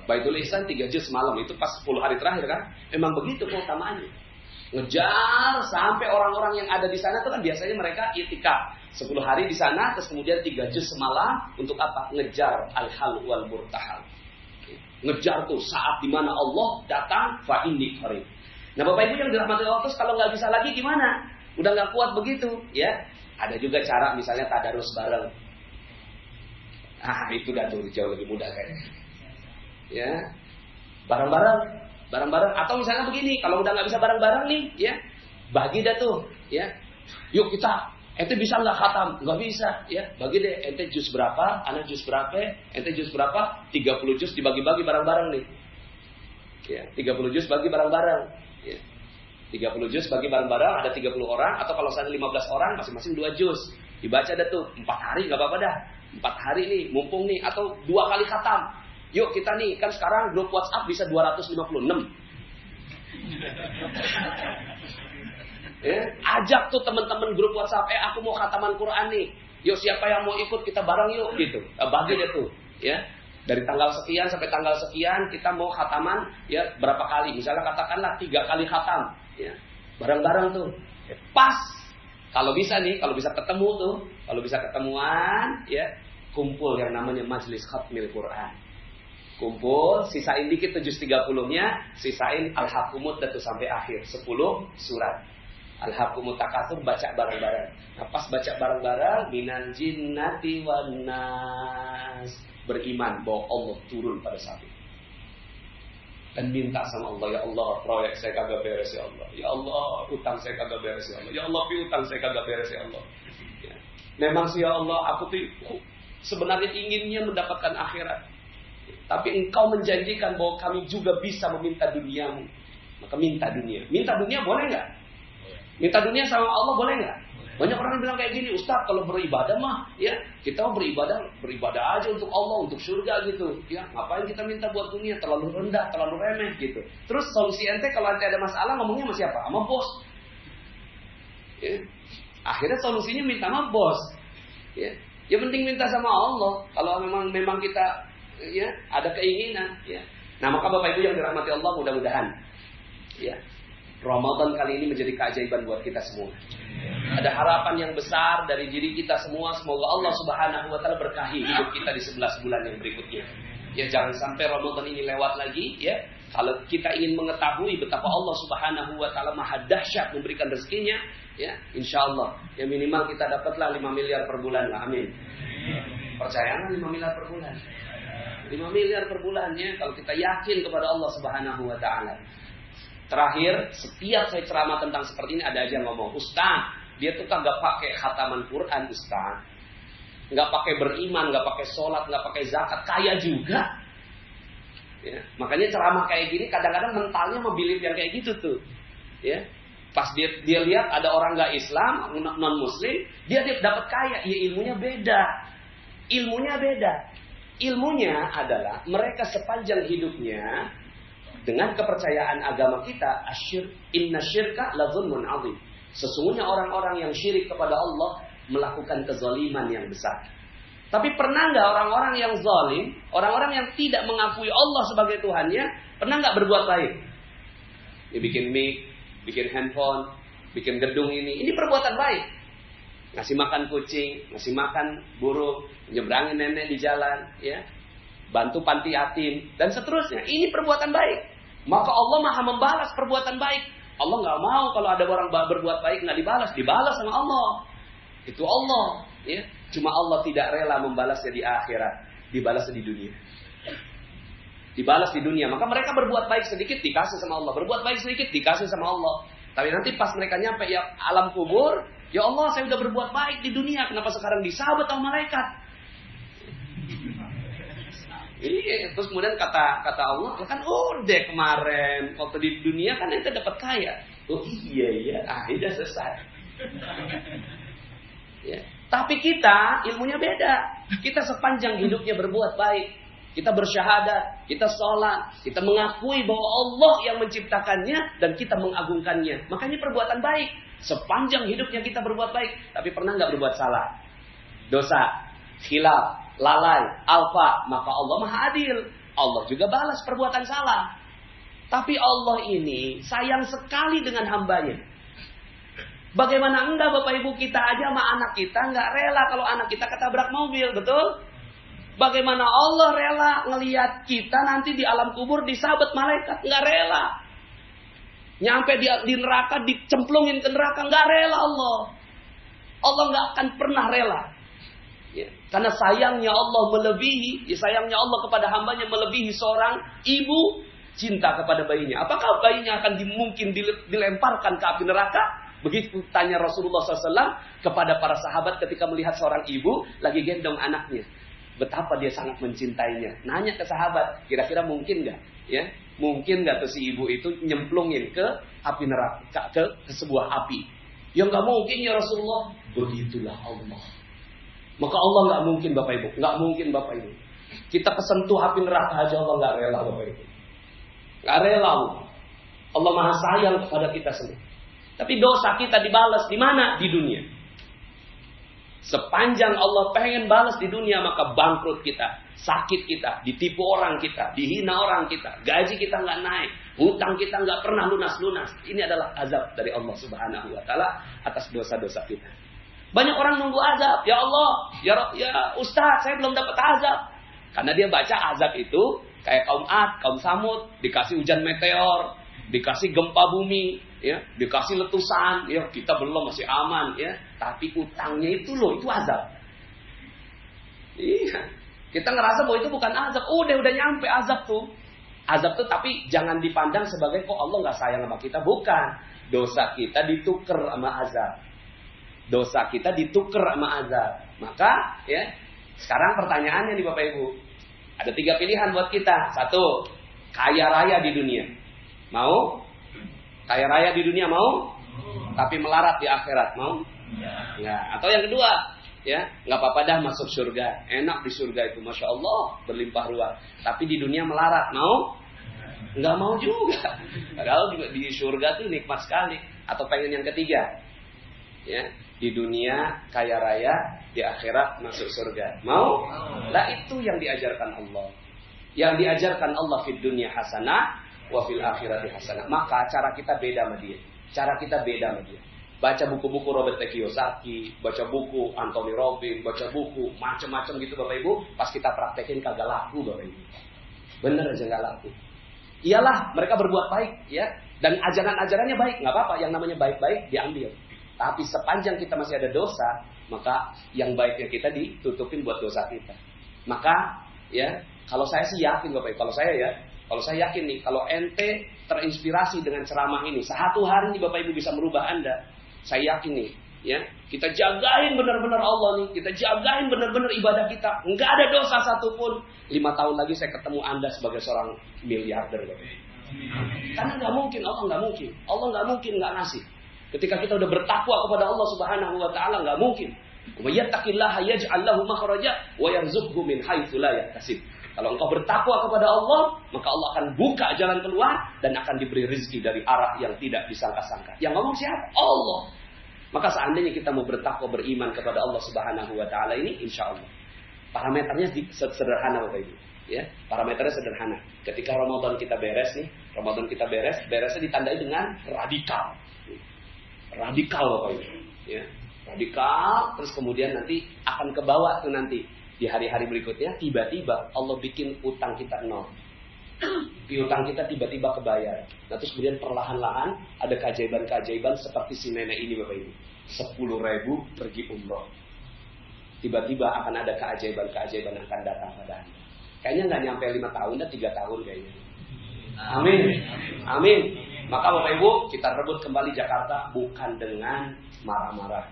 Baitul Ihsan 3 juz malam, itu pas 10 hari terakhir kan. Memang begitu keutamaannya. Ngejar sampai orang-orang yang ada di sana itu kan biasanya mereka itikaf 10 hari di sana, terus kemudian 3 juz semalam untuk apa? Ngejar al-hal wal murtahal. Ngejar tuh saat dimana Allah datang fa inni qarib. Nah Bapak Ibu yang dirahmati Allah, terus kalau nggak bisa lagi gimana? Udah nggak kuat begitu, ya? Ada juga cara misalnya tadarus bareng. Itu dah tuh jauh lebih mudah kayaknya. Ya, bareng-bareng. Atau misalnya begini, kalau udah nggak bisa bareng-bareng nih, ya, bagi dah tuh, ya. Yuk kita, ente bisa nggak khatam? Nggak bisa, ya. Bagi deh, ente juz berapa, anak juz berapa, ente juz berapa, 30 juz dibagi-bagi bareng-bareng nih. Ya, 30 juz bagi bareng-bareng. Ya. 30 juz bagi bareng-bareng, ada 30 orang, atau kalau saya 15 orang, masing-masing 2 juz. Dibaca dah tuh, 4 hari nggak apa-apa dah. 4 hari nih, mumpung nih, atau 2 kali khatam. Yuk kita nih, kan sekarang grup WhatsApp bisa 256. Ya, ajak tuh teman-teman grup WhatsApp, aku mau khataman Quran nih. Yuk siapa yang mau ikut, kita bareng yuk gitu. Bagi deh tuh, ya. Dari tanggal sekian sampai tanggal sekian kita mau khataman, ya, berapa kali? Misalnya katakanlah 3 kali khatam, ya. Bareng-bareng tuh. Pas. Kalau bisa nih, kalau bisa ketemu tuh, kalau bisa ketemuan, ya, kumpul yang namanya majelis khatmil Quran. Kumpul, sisain dikit tuh juz 30-nya, sisain Al-Hakumut tuh sampai akhir 10 surat. Al-Hakumut Takatsur baca bareng-bareng. Nah, pas baca bareng-bareng, minal jinnati wan nas, beriman bahwa Allah turun pada saat itu. Dan minta sama Allah, ya Allah, proyek saya kagak beres ya Allah. Ya Allah, utang saya kagak beres ya Allah. Ya Allah, piutang saya kagak beres ya Allah. Ya. Memang sih ya Allah, aku tuh sebenarnya inginnya mendapatkan akhirat. Tapi engkau menjanjikan bahwa kami juga bisa meminta duniamu. Maka minta dunia. Minta dunia boleh nggak? Minta dunia sama Allah boleh nggak? Banyak orang yang bilang kayak gini, Ustaz, kalau beribadah mah, ya, kita mau beribadah aja untuk Allah, untuk surga gitu. Ya, ngapain kita minta buat dunia? Terlalu rendah, terlalu remeh gitu. Terus solusi ente kalau ente ada masalah ngomongnya sama siapa? Sama bos. Ya. Akhirnya solusinya minta sama bos. Ya, ya penting minta sama Allah. Kalau memang kita, ya, ada keinginan, ya. Nah, maka Bapak Ibu yang dirahmati Allah, mudah-mudahan, ya, Ramadan kali ini menjadi keajaiban buat kita semua. Ada harapan yang besar dari diri kita semua. Semoga Allah Subhanahu wa Ta'ala berkahi hidup kita di 11 bulan yang berikutnya. Ya, jangan sampai Ramadan ini lewat lagi, ya. Kalau kita ingin mengetahui betapa Allah Subhanahu wa Ta'ala maha dahsyat memberikan rezekinya, ya, insyaallah, ya minimal kita dapatlah 5 miliar per bulan lah. Amin. Percaya nggak 5 miliar per bulan? 5 miliar per bulannya kalau kita yakin kepada Allah Subhanahu wa Ta'ala. Terakhir, setiap saya ceramah tentang seperti ini ada aja yang ngomong, Ustaz, dia tuh kagak pakai khataman Quran, Ustaz. Nggak pakai beriman, nggak pakai sholat, nggak pakai zakat, kaya juga. Ya, makanya ceramah kayak gini kadang-kadang mentalnya membilip yang kayak gitu tuh. Ya, pas dia lihat ada orang nggak Islam, non Muslim, dia dapat kaya, ya ilmunya beda. Ilmunya adalah mereka sepanjang hidupnya dengan kepercayaan agama kita, inna syirka la dzulmun adzim. Sesungguhnya orang-orang yang syirik kepada Allah melakukan kezaliman yang besar. Tapi pernah nggak orang-orang yang zalim, orang-orang yang tidak mengakui Allah sebagai Tuhannya, pernah nggak berbuat baik? Dia bikin mic, bikin handphone, bikin gedung ini perbuatan baik. Ngasih makan kucing, ngasih makan burung, nyebrangin nenek di jalan, ya, bantu panti yatim, dan seterusnya. Ini perbuatan baik. Maka Allah Maha membalas perbuatan baik. Allah nggak mau kalau ada orang berbuat baik nggak dibalas sama Allah. Itu Allah, ya. Cuma Allah tidak rela membalasnya di akhirat, dibalasnya di dunia. Dibalas di dunia. Maka mereka berbuat baik sedikit dikasih sama Allah, berbuat baik sedikit dikasih sama Allah. Tapi nanti pas mereka nyampe ya alam kubur, ya Allah saya udah berbuat baik di dunia, kenapa sekarang disahabat sama malaikat? Iya, terus kemudian kata Allah, kan udah kemarin waktu di dunia kan ente dapat kaya. Oh iya, udah selesai. Ya. Tapi kita ilmunya beda. Kita sepanjang hidupnya berbuat baik. Kita bersyahadat, kita sholat, kita mengakui bahwa Allah yang menciptakannya dan kita mengagungkannya. Makanya perbuatan baik. Sepanjang hidupnya kita berbuat baik. Tapi pernah nggak berbuat salah? Dosa, khilaf, lalai, alfa. Maka Allah Maha Adil. Allah juga balas perbuatan salah. Tapi Allah ini sayang sekali dengan hambanya. Bagaimana enggak Bapak Ibu, kita aja sama anak kita nggak rela kalau anak kita ketabrak mobil, betul? Bagaimana Allah rela ngelihat kita nanti di alam kubur disabet malaikat? Nggak rela. Nyampe di neraka dicemplungin ke neraka, nggak rela Allah. Allah nggak akan pernah rela. Ya, karena sayangnya Allah melebihi, sayangnya Allah kepada hambanya melebihi seorang ibu cinta kepada bayinya. Apakah bayinya akan mungkin dilemparkan ke api neraka? Begitu tanya Rasulullah SAW kepada para sahabat ketika melihat seorang ibu lagi gendong anaknya. Betapa dia sangat mencintainya. Nanya ke sahabat, kira-kira mungkin nggak? Ya, mungkin nggak tuh si ibu itu nyemplungin ke api neraka, ke sebuah api? Ya nggak mungkin ya Rasulullah. Begitulah Allah. Maka Allah nggak mungkin Bapak Ibu, nggak mungkin Bapak Ibu. Kita kesentuh api neraka aja Allah nggak rela Bapak Ibu. Nggak rela Allah. Allah Maha sayang kepada kita semua. Tapi dosa kita dibalas di mana? Di dunia. Sepanjang Allah pengen balas di dunia, maka bangkrut kita, sakit kita, ditipu orang kita, dihina orang kita, gaji kita nggak naik, hutang kita nggak pernah lunas-lunas. Ini adalah azab dari Allah Subhanahu Wa Taala atas dosa-dosa kita. Banyak orang nunggu azab, ya Allah, ya Ustaz, saya belum dapat azab. Karena dia baca azab itu kayak kaum Ad, kaum Samud, dikasih hujan meteor, dikasih gempa bumi, ya, dikasih letusan, ya kita belum, masih aman, ya. Tapi utangnya itu loh, itu azab. Iya, kita ngerasa bahwa itu bukan azab. Udah nyampe azab tuh. Azab tuh tapi jangan dipandang sebagai kok Allah nggak sayang sama kita, bukan. Dosa kita dituker sama azab. Dosa kita dituker sama azab. Maka, ya, sekarang pertanyaannya nih Bapak Ibu, ada 3 pilihan buat kita. 1, kaya raya di dunia. Mau? Kaya raya di dunia mau? Tapi melarat di akhirat mau? Ya. Atau yang kedua, ya, nggak apa-apa dah masuk surga. Enak di surga itu, masya Allah, berlimpah ruah. Tapi di dunia melarat mau? Nggak mau juga. Padahal di surga tuh nikmat sekali. Atau pengen yang ketiga, ya, di dunia kaya raya, di akhirat masuk surga. Mau? Lah itu yang diajarkan Allah. Yang diajarkan Allah di dunia hasanah, wa fil akhirati hasanah. Maka cara kita beda sama dia. Cara kita beda sama dia. Baca buku-buku Robert T. Kiyosaki, baca buku Anthony Robbins, baca buku macam-macam gitu Bapak Ibu. Pas kita praktekin kagak laku Bapak Ibu. Bener aja nggak laku. Iyalah mereka berbuat baik, ya. Dan ajaran-ajarannya baik, nggak apa-apa. Yang namanya baik-baik diambil. Tapi sepanjang kita masih ada dosa, maka yang baiknya kita ditutupin buat dosa kita. Maka, ya, kalau saya sih yakin Bapak Ibu, kalau saya yakin nih, kalau ente terinspirasi dengan ceramah ini, 1 hari nih Bapak Ibu bisa merubah Anda. Saya yakin nih, ya, kita jagain benar-benar Allah nih, kita jagain benar-benar ibadah kita. Enggak ada dosa satupun. 5 tahun lagi saya ketemu Anda sebagai seorang miliarder. Karena nggak mungkin, Allah nggak mungkin. Allah nggak mungkin nggak ngasih. Ketika kita udah bertakwa kepada Allah Subhanahu Wa Taala, nggak mungkin. Yattaqillaha yaj'al lahu makhraja wa yarzuqhu min haitsu la yahtasib. Kalau engkau bertakwa kepada Allah, maka Allah akan buka jalan keluar dan akan diberi rezeki dari arah yang tidak disangka-sangka. Yang ngomong siapa? Allah. Maka seandainya kita mau bertakwa, beriman kepada Allah Subhanahu Wa Taala ini, insya Allah Parameternya sederhana Bapak Ibu. Ya, parameternya sederhana. Ketika Ramadan kita beres nih, beresnya ditandai dengan radikal. Radikal Bapak Ibu. Ya, radikal, terus kemudian nanti akan ke bawah tuh nanti. Di hari-hari berikutnya, tiba-tiba Allah bikin utang kita nol. Piutang kita tiba-tiba kebayar. Nah terus kemudian perlahan-lahan ada keajaiban-keajaiban seperti si nenek ini Bapak Ibu. 10.000 pergi umroh. Tiba-tiba akan ada keajaiban-keajaiban yang akan datang pada Anda. Kayaknya nggak nyampe 5 tahun, dan 3 tahun kayaknya. Amin. Amin. Maka Bapak Ibu, kita rebut kembali Jakarta bukan dengan marah-marah.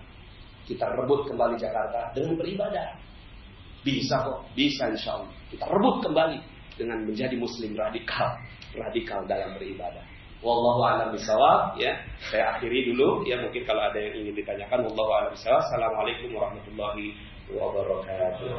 Kita rebut kembali Jakarta dengan beribadah. Bisa kok, bisa insya Allah. Kita rebut kembali dengan menjadi muslim radikal dalam beribadah. Wallahu a'lam bishawab. Ya, saya akhiri dulu. Ya, mungkin kalau ada yang ingin ditanyakan, wallahu a'lam bishawab. Assalamualaikum warahmatullahi wabarakatuh.